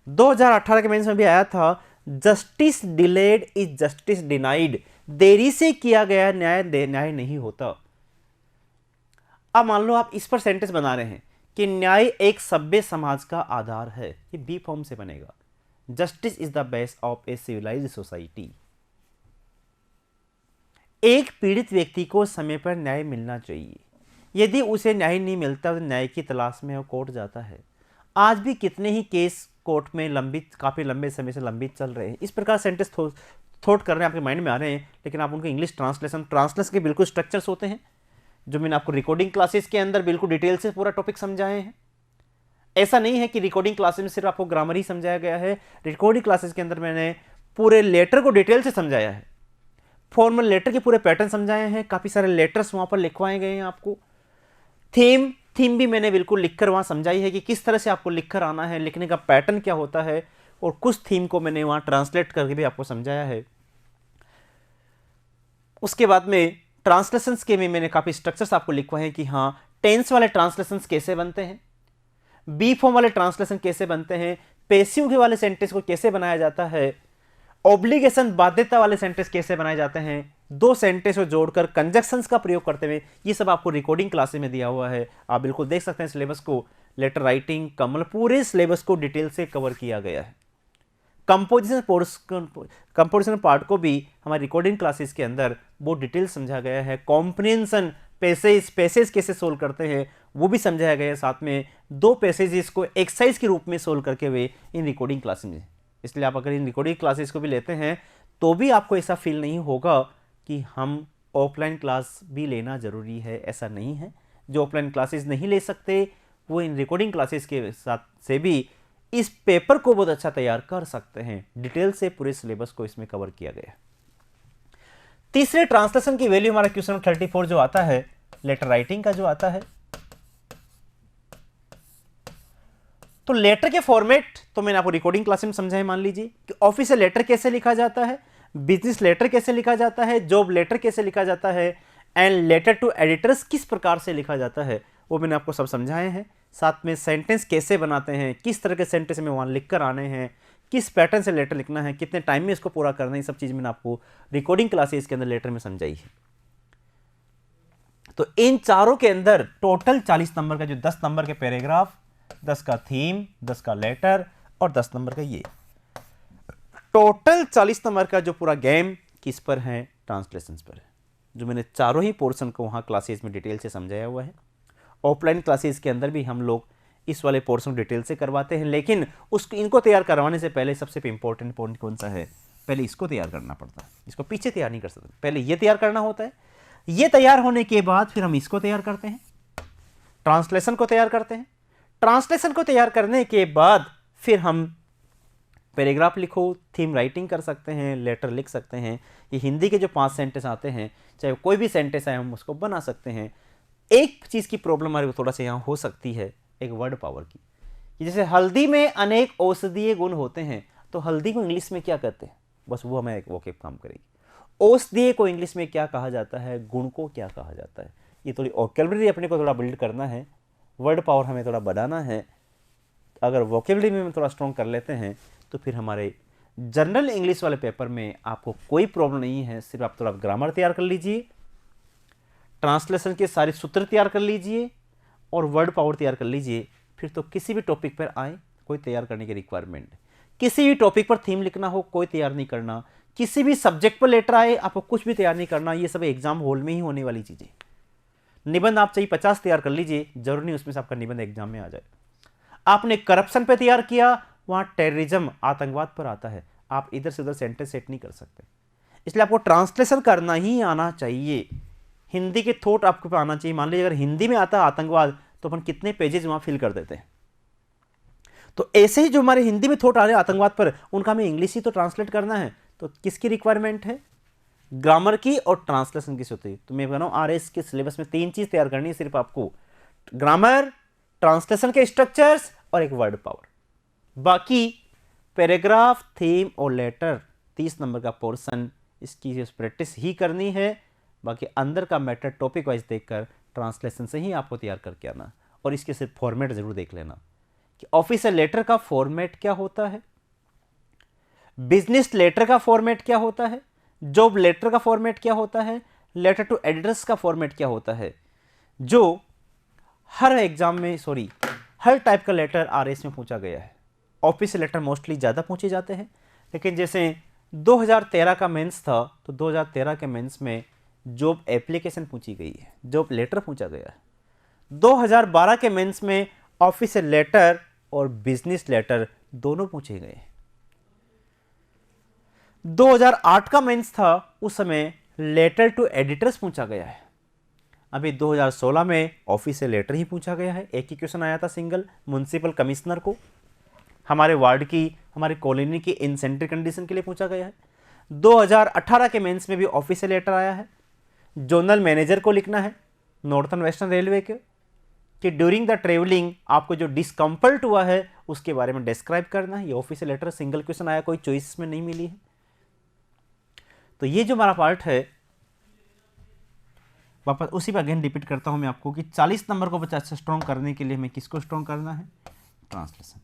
2018 के मेंस में भी आया था justice delayed is justice denied, देरी से किया गया न्याय न्याय नहीं होता। अब मान लो आप इस पर सेंटेंस बना रहे हैं कि न्याय एक सभ्य समाज का आधार है, ये बी फॉर्म से बनेगा। Justice is the base of a civilised society. एक पीड़ित व्यक्ति को समय पर न्याय मिलना चाहिए, यदि उसे न्याय नहीं मिलता तो न्याय की तलाश में वो कोर्ट जाता है। आज भी कितने ही केस कोर्ट में लंबित, काफी लंबे समय से लंबित चल रहे हैं। इस प्रकार सेंटेंस थॉट कर रहे हैं, आपके माइंड में आ रहे हैं, लेकिन आप उनके इंग्लिश ट्रांसलेशन के बिल्कुल स्ट्रक्चर्स होते हैं जो मैंने आपको रिकॉर्डिंग क्लासेस के अंदर बिल्कुल डिटेल से पूरा टॉपिक समझाए हैं। ऐसा नहीं है कि रिकॉर्डिंग क्लासेस में सिर्फ आपको ग्रामर ही समझाया गया है। रिकॉर्डिंग क्लासेस के अंदर मैंने पूरे लेटर को डिटेल से समझाया है, फॉर्मल लेटर के पूरे पैटर्न समझाए हैं, काफी सारे लेटर्स वहां पर लिखवाए गए हैं आपको। थीम भी मैंने बिल्कुल लिखकर वहां समझाई है कि किस तरह से आपको लिखकर आना है, लिखने का पैटर्न क्या होता है, और कुछ थीम को मैंने वहां ट्रांसलेट करके भी आपको समझाया है। उसके बाद में ट्रांसलेशंस के में मैंने काफी स्ट्रक्चर्स आपको लिखवाए हैं कि हाँ टेंस वाले ट्रांसलेशंस कैसे बनते हैं, बी फॉर्म वाले ट्रांसलेशन कैसे बनते हैं, पैसिव के वाले सेंटेंस को कैसे बनाया जाता है, ऑब्लिगेशन बाध्यता वाले सेंटेंस कैसे बनाए जाते हैं, दो सेंटेंस को जोड़कर कंजक्शंस का प्रयोग करते हुए, ये सब आपको रिकॉर्डिंग क्लासेस में दिया हुआ है। आप बिल्कुल देख सकते हैं सिलेबस को, लेटर राइटिंग कमल पूरे सिलेबस को डिटेल से कवर किया गया है। कंपोजिशन पार्ट को भी हमारी रिकॉर्डिंग क्लासेस के अंदर वो डिटेल समझा गया है। कॉम्प्रिहेंशन पैसेज कैसे सोल्व करते हैं वो भी समझाया गया है। साथ में 2 पैसेजेस को एक्सरसाइज के रूप में सोल्व करके हुए इन रिकॉर्डिंग क्लासेस में। इसलिए आप अगर इन रिकॉर्डिंग क्लासेस को भी लेते हैं तो भी आपको ऐसा फील नहीं होगा कि हम ऑफलाइन क्लास भी लेना जरूरी है, ऐसा नहीं है। जो ऑफलाइन क्लासेस नहीं ले सकते वो इन रिकॉर्डिंग क्लासेस के साथ से भी इस पेपर को बहुत अच्छा तैयार कर सकते हैं। डिटेल से पूरे सिलेबस को इसमें कवर किया गया है। तीसरे ट्रांसलेशन की वैल्यू हमारा क्वेश्चन 34 जो आता है, लेटर राइटिंग का जो आता है, तो लेटर के फॉर्मेट तो मैंने आपको रिकॉर्डिंग क्लास में समझाया। मान लीजिए कि ऑफिशियल लेटर कैसे लिखा जाता है, बिजनेस लेटर कैसे लिखा जाता है, जॉब लेटर कैसे लिखा जाता है, एंड लेटर टू एडिटर्स किस प्रकार से लिखा जाता है, वो मैंने आपको सब समझाए हैं। साथ में सेंटेंस कैसे बनाते हैं, किस तरह के सेंटेंस में वहां लिखकर आने हैं, किस पैटर्न से लेटर लिखना है, कितने टाइम में इसको पूरा करना है, ये सब चीज़ मैंने आपको रिकॉर्डिंग क्लासेस के अंदर लेटर में समझाई है। तो इन चारों के अंदर टोटल 40 नंबर का जो 10 नंबर के पैराग्राफ, 10 का थीम, 10 का लेटर और 10 नंबर का ये टोटल 40 नंबर का जो पूरा गेम किस पर है, ट्रांसलेशंस पर है, जो मैंने चारों ही पोर्शन को वहाँ क्लासेस में डिटेल से समझाया हुआ है। ऑफलाइन क्लासेस के अंदर भी हम लोग इस वाले पोर्शन डिटेल से करवाते हैं, लेकिन उसको इनको तैयार करवाने से पहले सबसे इंपॉर्टेंट पॉइंट कौन सा है, पहले इसको तैयार करना पड़ता है। इसको पीछे तैयार नहीं कर सकते, पहले ये तैयार करना होता है। ये तैयार होने के बाद फिर हम इसको तैयार करते हैं, ट्रांसलेशन को तैयार करते हैं। ट्रांसलेशन को तैयार करने के बाद फिर हम पैराग्राफ लिखो, थीम राइटिंग कर सकते हैं, लेटर लिख सकते हैं। ये हिंदी के जो 5 सेंटेंस आते हैं, चाहे कोई भी सेंटेंस है, हम उसको बना सकते हैं। एक चीज़ की प्रॉब्लम हमारे को थोड़ा सा यहाँ हो सकती है, एक वर्ड पावर की, कि जैसे हल्दी में अनेक औषधीय गुण होते हैं, तो हल्दी को इंग्लिश में क्या कहते हैं, बस वो हमें एक वोकेब काम करेगी। औषधीय को इंग्लिश में क्या कहा जाता है, गुण को क्या कहा जाता है, ये थोड़ी वोकेबलरी अपने को थोड़ा बिल्ड करना है, वर्ड पावर हमें थोड़ा बढ़ाना है। अगर वोकेबलरी में हम थोड़ा स्ट्रॉन्ग कर लेते हैं तो फिर हमारे जनरल इंग्लिश वाले पेपर में आपको कोई प्रॉब्लम नहीं है। सिर्फ आप थोड़ा ग्रामर तैयार कर लीजिए, ट्रांसलेशन के सारे सूत्र तैयार कर लीजिए और वर्ड पावर तैयार कर लीजिए, फिर तो किसी भी टॉपिक पर आए कोई तैयार करने की रिक्वायरमेंट। किसी भी टॉपिक पर थीम लिखना हो कोई तैयार नहीं करना, किसी भी सब्जेक्ट पर लेटर आए आपको कुछ भी तैयार नहीं करना। ये सब एग्जाम हॉल में ही होने वाली चीज़ें। निबंध आप चाहिए 50 तैयार कर लीजिए, जरूर नहीं उसमें से आपका निबंध एग्जाम में आ जाए। आपने करप्शन पे तैयार किया, वहां टेररिज्म आतंकवाद पर आता है, आप इधर से उधर सेंटेंस सेट नहीं कर सकते। इसलिए आपको ट्रांसलेशन करना ही आना चाहिए। हिंदी के थॉट आपको आना चाहिए। मान लीजिए अगर हिंदी में आता है आतंकवाद, तो अपन कितने पेजेस वहां फिल कर देते हैं। तो ऐसे ही जो हमारे हिंदी में थॉट आ रहे हैं आतंकवाद पर, उनका हमें इंग्लिश ही तो ट्रांसलेट करना है। तो किसकी रिक्वायरमेंट है, ग्रामर की और ट्रांसलेशन की होती है। तो मैं बना आरएस के सिलेबस में 3 चीज तैयार करनी है सिर्फ आपको, ग्रामर, ट्रांसलेशन के स्ट्रक्चर्स और एक वर्ड पावर। बाकी पैराग्राफ, थीम और लेटर 30 नंबर का पोर्शन, इसकी प्रैक्टिस ही करनी है। बाकी अंदर का मैटर टॉपिक वाइज देखकर ट्रांसलेशन से ही आपको तैयार करके आना। और इसके सिर्फ फॉर्मेट जरूर देख लेना कि ऑफिशियल लेटर का फॉर्मेट क्या होता है, बिजनेस लेटर का फॉर्मेट क्या होता है, जॉब लेटर का फॉर्मेट क्या होता है, लेटर टू एडिटर्स का फॉर्मेट क्या होता है। जो हर एग्जाम में हर टाइप का लेटर आरएस में पूछा गया है। ऑफिशियल लेटर मोस्टली ज़्यादा पूछे जाते हैं, लेकिन जैसे 2013 का मेंस था तो 2013 के मेंस में जॉब एप्लीकेशन पूछी गई है, जॉब लेटर पूछा गया है। 2012 के मेंस में ऑफिशियल लेटर और बिजनेस लेटर दोनों पूछे गए। 2008 का मेंस था, उस समय लेटर टू एडिटर्स पूछा गया है। अभी 2016 में ऑफिशियल लेटर ही पूछा गया है। एक ही क्वेश्चन आया था सिंगल, म्युनिसिपल कमिश्नर को हमारे वार्ड की, हमारी कॉलोनी की इंसेंट्री कंडीशन के लिए पूछा गया है। 2018 के मेंस में भी ऑफिशियल लेटर आया है। जोनल मैनेजर को लिखना है नॉर्थन वेस्टर्न रेलवे के, कि ड्यूरिंग द ट्रेवलिंग आपको जो डिस्कम्फर्ट हुआ है उसके बारे में डिस्क्राइब करना है। ये ऑफिशियल लेटर सिंगल क्वेश्चन आया, कोई चॉइस में नहीं मिली है। तो ये जो हमारा पार्ट है, वापस उसी पर अगेन रिपीट करता हूं मैं आपको कि 40 नंबर को 50 से स्ट्रॉन्ग करने के लिए हमें किसको स्ट्रॉन्ग करना है, ट्रांसलेशन।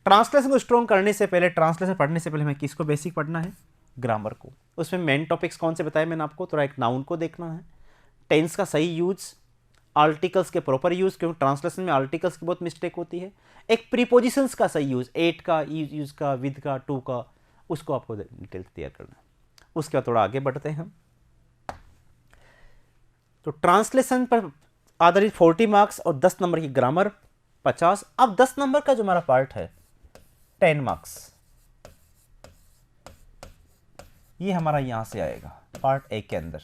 ट्रांसलेशन को स्ट्रॉन्ग करने से पहले, ट्रांसलेशन पढ़ने से पहले हमें किसको बेसिक पढ़ना है, ग्रामर को। उसमें मेन टॉपिक्स कौन से बताए मैंने आपको, थोड़ा एक नाउन को देखना है, टेंस का सही यूज, आर्टिकल्स के प्रॉपर यूज, क्योंकि ट्रांसलेशन में आर्टिकल्स की बहुत मिस्टेक होती है। एक प्रीपोजिशंस का सही यूज, एट का यूज का, विद का, टू का, उसको आपको डिटेल तैयार करना है। उसके बाद थोड़ा आगे बढ़ते हैं हम। तो ट्रांसलेशन पर आधारित 40 मार्क्स और 10 नंबर की ग्रामर 50। अब 10 नंबर का जो हमारा पार्ट है 10 मार्क्स, ये हमारा यहां से आएगा पार्ट ए के अंदर,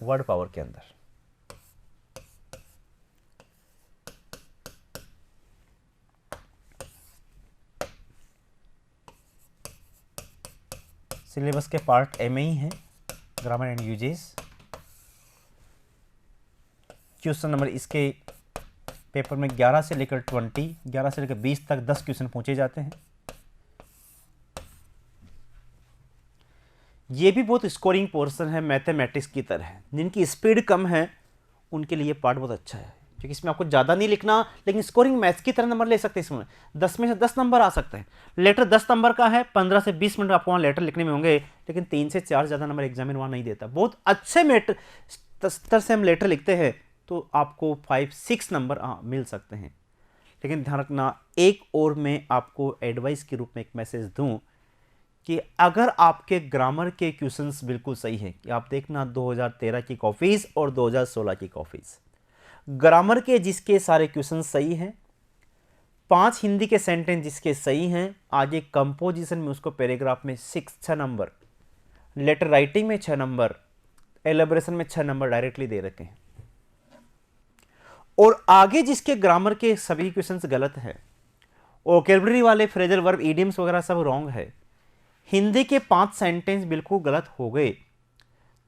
वर्ड पावर के अंदर। सिलेबस के पार्ट ए में ही है grammar and uses. Question number इसके पेपर में 11 से लेकर 20, 11 से लेकर 20 तक 10 क्वेश्चन पूछे जाते हैं। ये भी बहुत स्कोरिंग पोर्शन है मैथमेटिक्स की तरह। जिनकी स्पीड कम है उनके लिए पार्ट बहुत अच्छा है, क्योंकि इसमें आपको ज़्यादा नहीं लिखना, लेकिन स्कोरिंग मैथ्स की तरह नंबर ले सकते हैं। इसमें 10 में से 10 नंबर आ सकते हैं। लेटर 10 नंबर का है, 15 से 20 मिनट आपको वहाँ लेटर लिखने में होंगे, लेकिन 3 से 4 ज़्यादा नंबर एग्जामिनर वहाँ नहीं देता। बहुत अच्छे मेटर स्तर से हम लेटर लिखते हैं तो आपको 5-6 नंबर मिल सकते हैं। लेकिन ध्यान रखना, एक और मैं आपको एडवाइस के रूप में एक मैसेज दूं कि अगर आपके ग्रामर के क्वेश्चंस बिल्कुल सही है, कि आप देखना 2013 की कॉपीज और 2016 की कॉपीज, ग्रामर के जिसके सारे क्वेश्चन सही हैं, 5 हिंदी के सेंटेंस जिसके सही हैं, आगे कंपोजिशन में उसको पैराग्राफ में 6 नंबर, लेटर राइटिंग में 6 नंबर, एलेबोरेशन में 6 नंबर डायरेक्टली दे रखे हैं। और आगे जिसके ग्रामर के सभी क्वेश्चंस गलत है, वोकैबुलरी वाले फ्रेजल वर्ब इडियम्स वगैरह सब रॉन्ग है, हिंदी के 5 सेंटेंस बिल्कुल गलत हो गए,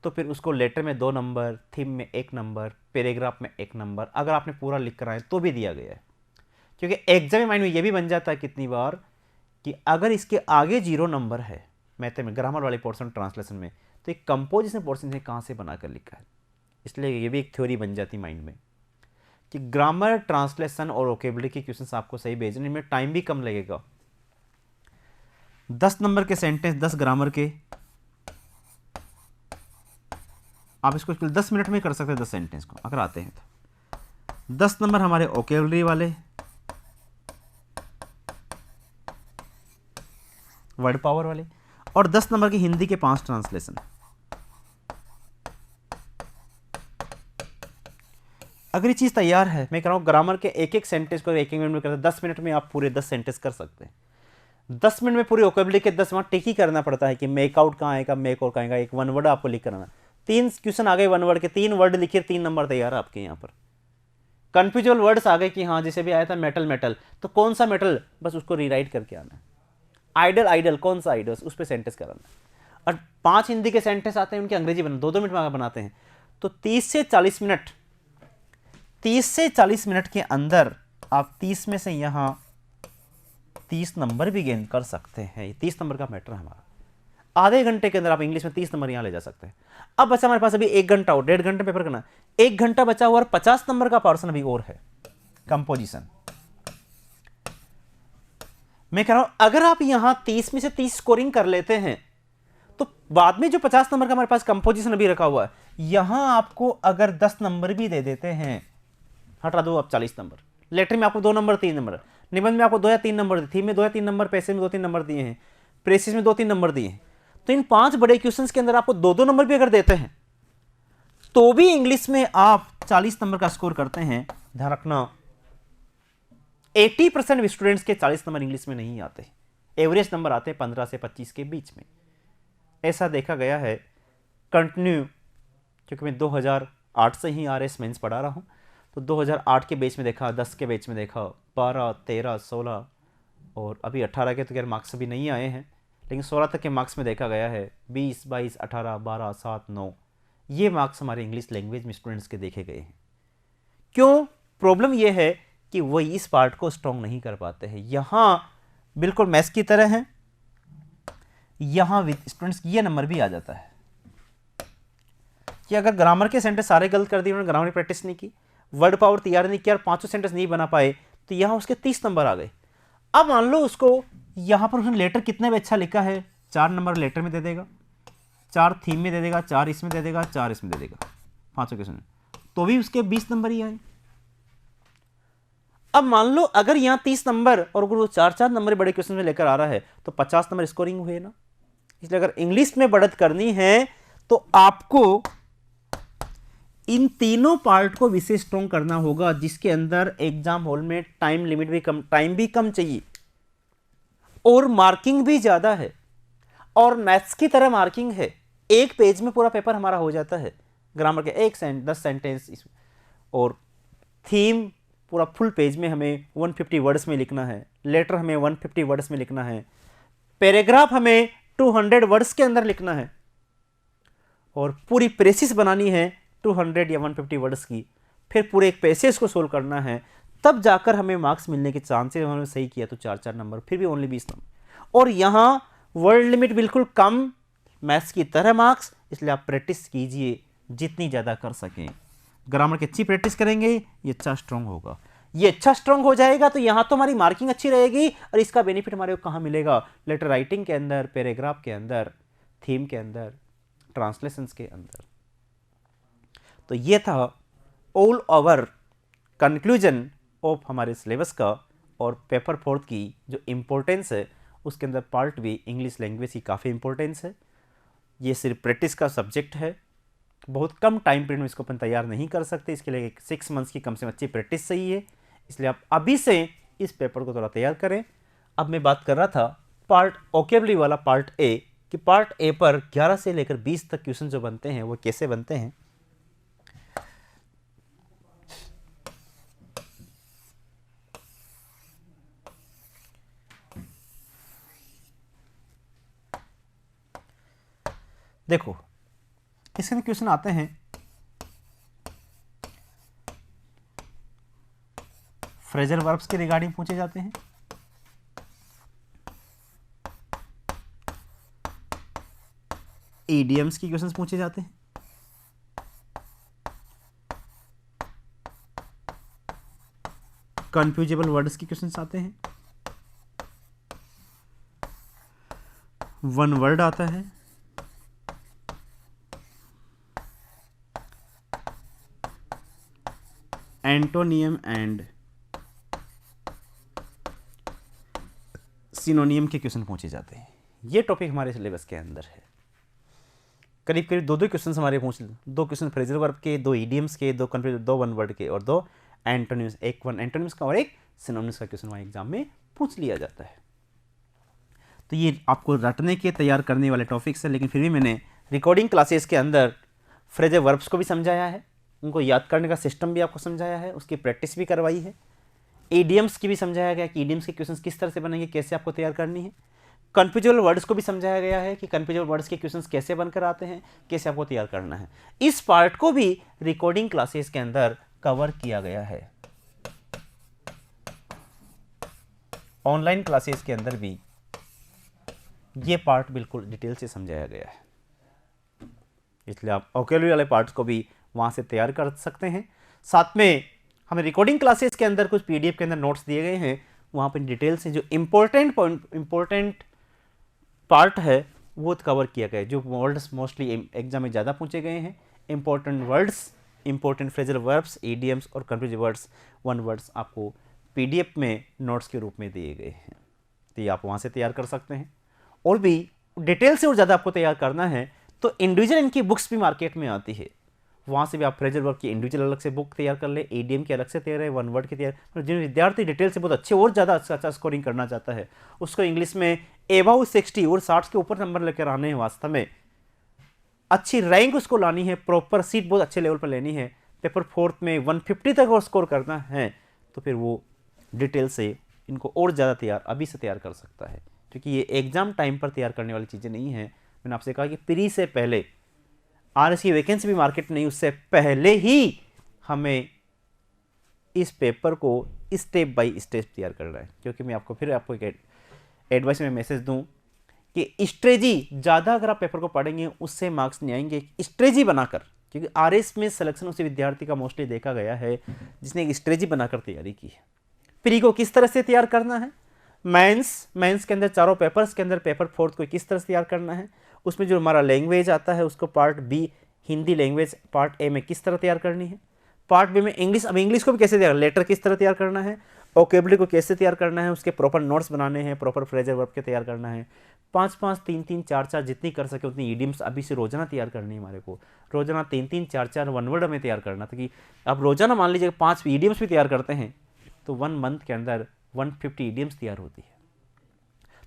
तो फिर उसको लेटर में 2 नंबर, थीम में 1 नंबर, पैराग्राफ में 1 नंबर, अगर आपने पूरा लिख कर आए तो भी दिया गया है। क्योंकि एग्जाम माइंड में ये भी बन जाता है कितनी बार कि अगर इसके आगे 0 नंबर है मैथ में, ग्रामर वाले पोर्शन ट्रांसलेशन में, तो एक कंपोजिशन पोर्शन से कहाँ से बनाकर लिखा है। इसलिए ये भी एक थ्योरी बन जाती माइंड में कि ग्रामर, ट्रांसलेशन और वोकैबुलरी के क्वेश्चंस आपको सही भेजने में टाइम भी कम लगेगा। 10 नंबर के सेंटेंस, 10 ग्रामर के, आप इसको 10 मिनट में कर सकते हैं 10 सेंटेंस को अगर आते हैं तो। 10 नंबर हमारे वोकैबुलरी वाले, वर्ड पावर वाले, और 10 नंबर की हिंदी के 5 ट्रांसलेशन। अगर ये चीज़ तैयार है, मैं कह रहा हूँ ग्रामर के एक एक सेंटेंस को एक एक मिनट में करते, 10 मिनट में आप पूरे 10 सेंटेंस कर सकते हैं। 10 मिनट में पूरे वोकैबुलरी के 10 वहाँ टिक ही करना पड़ता है कि मेक आउट कहाँ आएगा, मेक और कहाँ आएगा, एक 1 वर्ड आपको लिख करना। 3 क्वेश्चन आ गए 1 वर्ड के, 3 वर्ड लिखिए, 3 नंबर तैयार है आपके यहाँ पर। कन्फ्यूजल वर्ड्स आ गए कि हाँ जैसे भी आया था मेटल मेटल, तो कौन सा मेटल, बस उसको रीराइट करके आना है। आइडल आइडल, कौन सा आइडल, उस पर सेंटेंस कराना। और 5 हिंदी के सेंटेंस आते हैं, उनकी अंग्रेजी बना 2-2 मिनट में बनाते हैं, तो 30 से 40 मिनट, 30 से 40 मिनट के अंदर आप 30 में से यहाँ 30 नंबर भी गेन कर सकते हैं। 30 नंबर का मैटर है हमारा। आधे घंटे के अंदर आप इंग्लिश में 30 नंबर यहाँ ले जा सकते हैं। अब बचा हमारे पास अभी 1 घंटा और 1.5 घंटे पेपर करना, 1 घंटा बचा हुआ और 50 नंबर का पोर्शन अभी और है, कंपोजिशन। मैं कह रहा हूं अगर आप यहां 30 में से 30 स्कोरिंग कर लेते हैं, तो बाद में जो 50 नंबर का हमारे पास कंपोजिशन अभी रखा हुआ है, यहां आपको अगर 10 नंबर भी दे देते हैं, हटा दो आप 40 नंबर, लेटर में आपको 2 नंबर 3 नंबर, निबंध में आपको 2 या 3 नंबर, थीम में 2 या 3 नंबर, पैसेज में 2-3 नंबर दिए हैं, प्रेसिस में 2-3 नंबर दिए हैं, तो इन 5 बड़े क्वेश्चंस के अंदर आपको 2-2 नंबर भी अगर देते हैं, तो भी इंग्लिश में आप 40 नंबर का स्कोर करते हैं। ध्यान रखना 80% स्टूडेंट्स के 40 नंबर इंग्लिश में नहीं आते, एवरेज नंबर आते हैं 15 से 25 के बीच में। ऐसा देखा गया है कंटिन्यू, क्योंकि मैं 2008 से ही आरएस मेंस पढ़ा रहा हूँ, तो 2008 के बैच में देखा, 10 के बैच में देखा, 12, 13, 16 और अभी 18 के तो खैर मार्क्स अभी नहीं आए हैं, लेकिन 16 तक के मार्क्स में देखा गया है 20, 22, 18, 12, 7, 9, ये मार्क्स हमारे इंग्लिश लैंग्वेज में स्टूडेंट्स के देखे गए हैं। क्यों? प्रॉब्लम यह है कि वो इस पार्ट को स्ट्रॉन्ग नहीं कर पाते हैं। यहाँ बिल्कुल मैथ्स की तरह है, यहाँ स्टूडेंट्स ये नंबर भी आ जाता है कि अगर ग्रामर के सेंटेंस सारे गलत कर दिए, उन्होंने ग्रामर की प्रैक्टिस नहीं की, वर्ड पावर तैयार नहीं किया और 5 सेंटेंस नहीं बना पाए, तो यहाँ उसके 30 नंबर आ गए। अब मान लो उसको यहाँ पर उसने लेटर कितने भी अच्छा लिखा है, 4 नंबर लेटर में दे देगा, 4 थीम में दे देगा, 4 इसमें दे देगा, 4 इसमें दे देगा, 5 क्वेश्चन, तो भी उसके 20 नंबर ही आए। अब मान लो अगर यहाँ 30 नंबर और अगर वो 4-4 नंबर बड़े क्वेश्चन में लेकर आ रहा है, तो 50 नंबर स्कोरिंग हुए ना। इसलिए अगर इंग्लिश में बढ़त करनी है तो आपको इन तीनों पार्ट को विशेष स्ट्रॉन्ग करना होगा, जिसके अंदर एग्जाम हॉल में टाइम लिमिट भी कम, टाइम भी कम चाहिए और मार्किंग भी ज्यादा है, और मैथ्स की तरह मार्किंग है। एक पेज में पूरा पेपर हमारा हो जाता है, ग्रामर के 10 सेंटेंस, और थीम पूरा फुल पेज में हमें 150 वर्ड्स में लिखना है, लेटर हमें 150 वर्ड्स में लिखना है, पैराग्राफ हमें 200 वर्ड्स के अंदर लिखना है, और पूरी प्रेसिस बनानी है 200 या 150 वर्ड्स की, फिर पूरे एक पैसेज को सोल्व करना है, तब जाकर हमें मार्क्स मिलने के चांसेस। हमने सही किया तो 4-4 नंबर, फिर भी ओनली 20 नंबर, और यहाँ वर्ड लिमिट बिल्कुल कम, मैथ्स की तरह मार्क्स। इसलिए आप प्रैक्टिस कीजिए जितनी ज़्यादा कर सकें, ग्रामर की अच्छी प्रैक्टिस करेंगे, ये अच्छा स्ट्रांग होगा। ये अच्छा स्ट्रांग हो जाएगा तो यहाँ तो हमारी मार्किंग अच्छी रहेगी, और इसका बेनिफिट हमारे को कहाँ मिलेगा? लेटर राइटिंग के अंदर, पैराग्राफ के अंदर, थीम के अंदर, ट्रांसलेशंस के अंदर। तो ये था ऑल ओवर कंक्लूजन ऑफ हमारे सिलेबस का, और पेपर 4 की जो इम्पोर्टेंस है उसके अंदर पार्ट भी इंग्लिश लैंग्वेज की काफ़ी इंपॉर्टेंस है। ये सिर्फ प्रैक्टिस का सब्जेक्ट है, बहुत कम टाइम पीरियड में इसको अपन तैयार नहीं कर सकते, इसके लिए 6 मंथ्स की कम से कम अच्छी प्रैक्टिस चाहिए। इसलिए आप अभी से इस पेपर को थोड़ा तैयार करें। अब मैं बात कर रहा था पार्ट ओकेबलरी वाला, पार्ट ए, कि पार्ट ए पर 11 से लेकर 20 तक क्वेश्चन जो बनते हैं वो कैसे बनते हैं। देखो इसके अंदर क्वेश्चन आते हैं, फ्रेजल वर्ब्स के रिगार्डिंग पूछे जाते हैं, ईडियम्स की क्वेश्चंस पूछे जाते हैं, कन्फ्यूजेबल वर्ड्स के क्वेश्चंस आते हैं, वन वर्ड आता है, एंटोनियम एंड सिनोनियम के क्वेश्चन पूछे जाते हैं। ये टॉपिक हमारे सिलेबस के अंदर है। करीब करीब दो क्वेश्चन हमारे पूछ, 2 क्वेश्चन फ्रेजल वर्ब के, 2 ईडियम्स के, 2 कन्फ्यूज, 2 वन वर्ड के, और 2 एंटोनिम्स, एक वन एंटोनिम्स का और एक सिनोनिम्स का क्वेश्चन हमारे एग्जाम में पूछ लिया जाता है। तो ये आपको रटने के तैयार करने वाले टॉपिक्स है, लेकिन फिर भी मैंने रिकॉर्डिंग क्लासेस के अंदर फ्रेजल वर्ब्स को भी समझाया है, उनको याद करने का सिस्टम भी आपको समझाया है, उसकी प्रैक्टिस भी करवाई है। ईडियम्स की भी समझाया गया कि ईडियम्स के क्वेश्चंस किस तरह से बनेंगे, कैसे आपको तैयार करनी है। कन्फ्यूजेबल वर्ड्स को भी समझाया गया है कि कन्फ्यूजेबल वर्ड्स के क्वेश्चंस कैसे बनकर आते हैं, कैसे आपको तैयार करना है। इस पार्ट को भी रिकॉर्डिंग क्लासेस के अंदर कवर किया गया है। ऑनलाइन क्लासेस के अंदर भी ये पार्ट बिल्कुल डिटेल से समझाया गया है, इसलिए आप ओकेबलरी वाले पार्ट्स को भी वहाँ से तैयार कर सकते हैं। साथ में हमें रिकॉर्डिंग क्लासेस के अंदर कुछ पीडीएफ के अंदर नोट्स दिए गए हैं, वहाँ पर डिटेल से जो इम्पोर्टेंट पार्ट है वो कवर किया गया है। जो वर्ड्स मोस्टली एग्जाम में ज़्यादा पूछे गए हैं, important words, important phrasal verbs, idioms और कन्फ्यूजिव वर्ड्स, वन वर्ड्स आपको पीडीएफ में नोट्स के रूप में दिए गए हैं। तो ये आप वहाँ से तैयार कर सकते हैं। और भी डिटेल से और ज़्यादा आपको तैयार करना है तो इंडिविजुअल इनकी बुक्स भी मार्केट में आती है, वहाँ से भी आप फ्रेजल वर्ब की इंडिविजुअल अलग से बुक तैयार कर ले, ईडीएम की अलग से तैयार है, वन वर्ड की तैयार। जिन विद्यार्थी डिटेल से बहुत अच्छे और ज़्यादा अच्छा स्कोरिंग करना चाहता है, उसको इंग्लिश में एबाउ 60 और 60 के ऊपर नंबर लेकर आने हैं, वास्तव में अच्छी रैंक उसको लानी है, प्रॉपर सीट बहुत अच्छे लेवल पर लेनी है, पेपर 4 में 150 तक और स्कोर करना है, तो फिर वो डिटेल से इनको और ज़्यादा तैयार अभी से तैयार कर सकता है, क्योंकि ये एग्जाम टाइम पर तैयार करने वाली चीज़ें नहीं हैं। मैंने आपसे कहा कि प्री से पहले आरएस की वैकेंसी भी मार्केट नहीं, उससे पहले ही हमें इस पेपर को स्टेप बाय स्टेप तैयार करना है। क्योंकि मैं आपको एक एडवाइस में मैसेज दूं कि स्ट्रेटजी ज़्यादा अगर आप पेपर को पढ़ेंगे उससे मार्क्स नहीं आएंगे, स्ट्रेटजी बनाकर, क्योंकि आरएस में सिलेक्शन उसी विद्यार्थी का मोस्टली देखा गया है जिसने एक स्ट्रेटजी बनाकर तैयारी की है। प्री को किस तरह से तैयार करना है, मेंस के अंदर चारों पेपर्स के अंदर पेपर 4 को किस तरह से तैयार करना है, उसमें जो हमारा लैंग्वेज आता है उसको part B Hindi language part A में किस तरह तैयार करनी है, पार्ट बी में इंग्लिश, अब इंग्लिश को भी कैसे तैयार, लेटर किस तरह तैयार करना है, वोकैबुलरी को कैसे तैयार करना है, उसके प्रॉपर नोट्स बनाने हैं, प्रॉपर फ्रेजल वर्ब के तैयार करना है, 5-5, 3-3, 4-4 जितनी कर सके उतनी ईडियम्स अभी से रोजाना तैयार करनी है। हमारे को रोजाना 3-3, 4-4 वन वर्ड में तैयार करना, ताकि आप रोजाना मान लीजिए 5 ईडियम्स भी तैयार करते हैं तो 1 मंथ के अंदर 150 ईडियम्स तैयार होती है।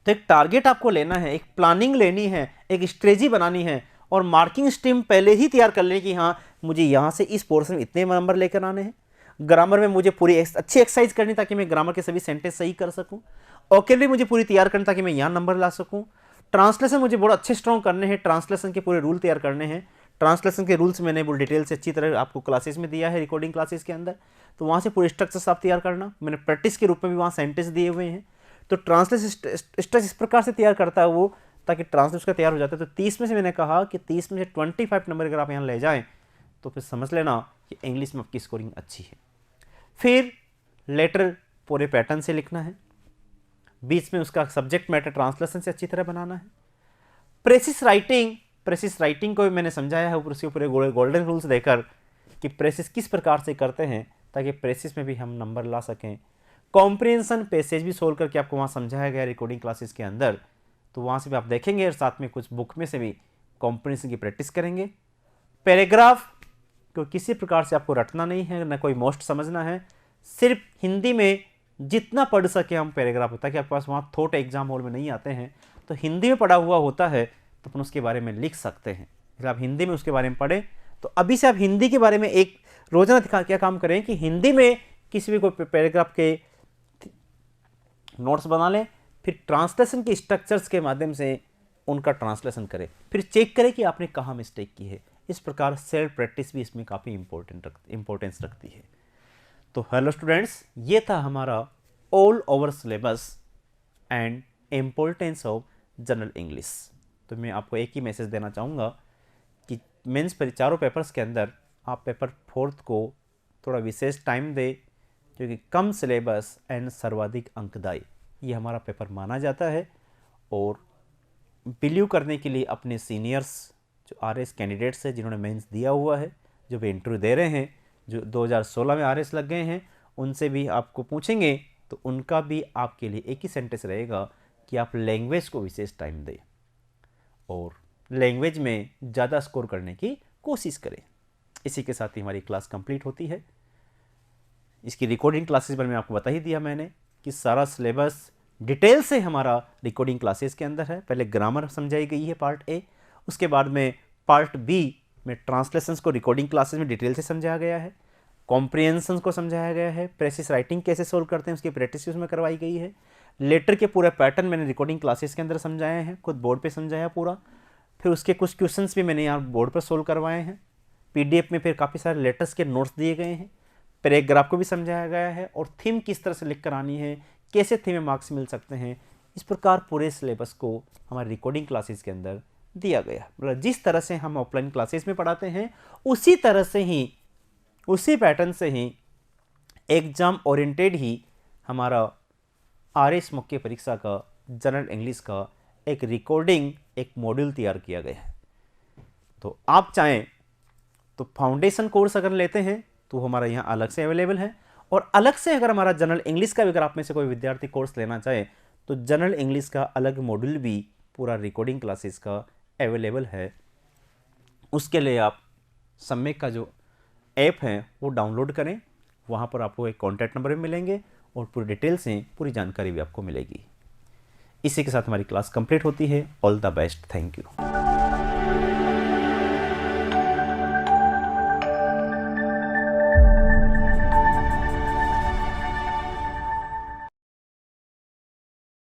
तो एक टारगेट आपको लेना है, एक प्लानिंग लेनी है, एक स्ट्रेटजी बनानी है, और मार्किंग स्ट्रीम पहले ही तैयार कर लें कि हाँ मुझे यहाँ से इस पोर्शन में इतने नंबर लेकर आने हैं, ग्रामर में मुझे पूरी अच्छी एक्सरसाइज करनी ताकि मैं ग्रामर के सभी सेंटेंस सही कर सकूँ, ओकेबलरी मुझे पूरी तैयार करनी ताकि मैं यहाँ नंबर ला सकूँ, ट्रांसलेशन मुझे बहुत अच्छे स्ट्रॉन्ग करने हैं, ट्रांसलेशन के पूरे रूल तैयार करने हैं। ट्रांसलेशन के रूल्स मैंने बहुत डिटेल से अच्छी तरह आपको क्लासेस में दिया है, रिकॉर्डिंग क्लासेस के अंदर, तो वहाँ से पूरे स्ट्रक्चर्स आप तैयार करना, मैंने प्रैक्टिस के रूप में भी वहाँ सेंटेंस दिए हुए हैं। तो ट्रांसलेशन स्ट्रक्चर इस प्रकार से तैयार करता है वो, ताकि ट्रांसलेशन का तैयार हो जाता है। तो 30 में से मैंने कहा कि 30 में से 25 नंबर अगर आप यहाँ ले जाएं तो फिर समझ लेना कि इंग्लिश में आपकी स्कोरिंग अच्छी है। फिर लेटर पूरे पैटर्न से लिखना है, बीच में उसका सब्जेक्ट मैटर ट्रांसलेशन से अच्छी तरह बनाना है। प्रेसिस राइटिंग को भी मैंने समझाया है उसके पूरे गोल्डन रूल्स देकर कि प्रेसिस किस प्रकार से करते हैं ताकि प्रेसिस में भी हम नंबर ला सकें। कॉम्प्रिहेंशन पैसेज भी सोल्व करके आपको वहाँ समझाया गया रिकॉर्डिंग क्लासेस के अंदर, तो वहाँ से भी आप देखेंगे और साथ में कुछ बुक में से भी कॉम्प्रिहेंशन की प्रैक्टिस करेंगे। पैराग्राफ को किसी प्रकार से आपको रटना नहीं है, ना कोई मोस्ट समझना है, सिर्फ हिंदी में जितना पढ़ सके हम पैराग्राफ होता है कि आपके पास वहाँ थॉट एग्जाम हॉल में नहीं आते हैं तो हिंदी में पढ़ा हुआ होता है तो अपन उसके बारे में लिख सकते हैं। इसलिए आप हिंदी में उसके बारे में पढ़ें। तो अभी से आप हिंदी के बारे में एक रोजाना दिखा क्या काम करें कि हिंदी में किसी भी कोई पैराग्राफ के नोट्स बना लें, फिर ट्रांसलेशन के स्ट्रक्चर्स के माध्यम से उनका ट्रांसलेशन करें, फिर चेक करें कि आपने कहाँ मिस्टेक की है। इस प्रकार सेल्फ प्रैक्टिस भी इसमें काफ़ी इंपॉर्टेंस रखती है। तो हेलो स्टूडेंट्स, ये था हमारा all over syllabus and importance of general English. तो मैं आपको एक ही मैसेज देना चाहूँगा कि मेंस पर चारों पेपर्स के अंदर आप पेपर 4 को थोड़ा विशेष टाइम दें, क्योंकि कम सिलेबस एंड सर्वाधिक अंकदायी ये हमारा पेपर माना जाता है। और बिलीव करने के लिए अपने सीनियर्स जो आरएस कैंडिडेट्स हैं जिन्होंने मेंस दिया हुआ है, जो भी इंटरव्यू दे रहे हैं, जो 2016 में आरएस लग गए हैं, उनसे भी आपको पूछेंगे तो उनका भी आपके लिए एक ही सेंटेंस रहेगा कि आप लैंग्वेज को विशेष टाइम दें और लैंग्वेज में ज़्यादा स्कोर करने की कोशिश करें। इसी के साथ ही हमारी क्लास कंप्लीट होती है। इसकी रिकॉर्डिंग क्लासेस पर मैं आपको बता ही दिया मैंने कि सारा सिलेबस डिटेल से हमारा रिकॉर्डिंग क्लासेस के अंदर है। पहले ग्रामर समझाई गई है पार्ट ए, उसके बाद में पार्ट बी में ट्रांसलेशंस को रिकॉर्डिंग क्लासेस में डिटेल से समझाया गया है, कॉम्प्रिहेंशन को समझाया गया है, प्रेसिस राइटिंग कैसे सोल्व करते हैं उसकी प्रैक्टिस उसमें करवाई गई है, लेटर के पूरे पैटर्न मैंने रिकॉर्डिंग क्लासेस के अंदर समझाए हैं, खुद बोर्ड पे समझाया पूरा। फिर उसके कुछ क्वेश्चंस भी मैंने यहाँ बोर्ड पर सोल्व करवाए हैं। पीडीएफ में फिर काफ़ी सारे लेटर्स के नोट्स दिए गए हैं, पैराग्राफ को भी समझाया गया है और थीम किस तरह से लिख कर आनी है, कैसे थीम में मार्क्स मिल सकते हैं। इस प्रकार पूरे सिलेबस को हमारे रिकॉर्डिंग क्लासेस के अंदर दिया गया। मतलब जिस तरह से हम ऑफलाइन क्लासेस में पढ़ाते हैं उसी तरह से ही, उसी पैटर्न से ही एग्जाम ओरिएंटेड ही हमारा आरएस मुख्य परीक्षा का जनरल इंग्लिश का एक रिकॉर्डिंग एक मॉड्यूल तैयार किया गया है। तो आप चाहें तो फाउंडेशन कोर्स अगर लेते हैं तो हमारा यहाँ अलग से अवेलेबल है, और अलग से अगर हमारा जनरल इंग्लिश का भी अगर आप में से कोई विद्यार्थी कोर्स लेना चाहे तो जनरल इंग्लिश का अलग मॉड्यूल भी पूरा रिकॉर्डिंग क्लासेस का अवेलेबल है। उसके लिए आप सम्यक का जो ऐप है वो डाउनलोड करें, वहाँ पर आपको एक कॉन्टैक्ट नंबर भी मिलेंगे और पूरी डिटेल से पूरी जानकारी भी आपको मिलेगी। इसी के साथ हमारी क्लास कंप्लीट होती है। All the best, thank you.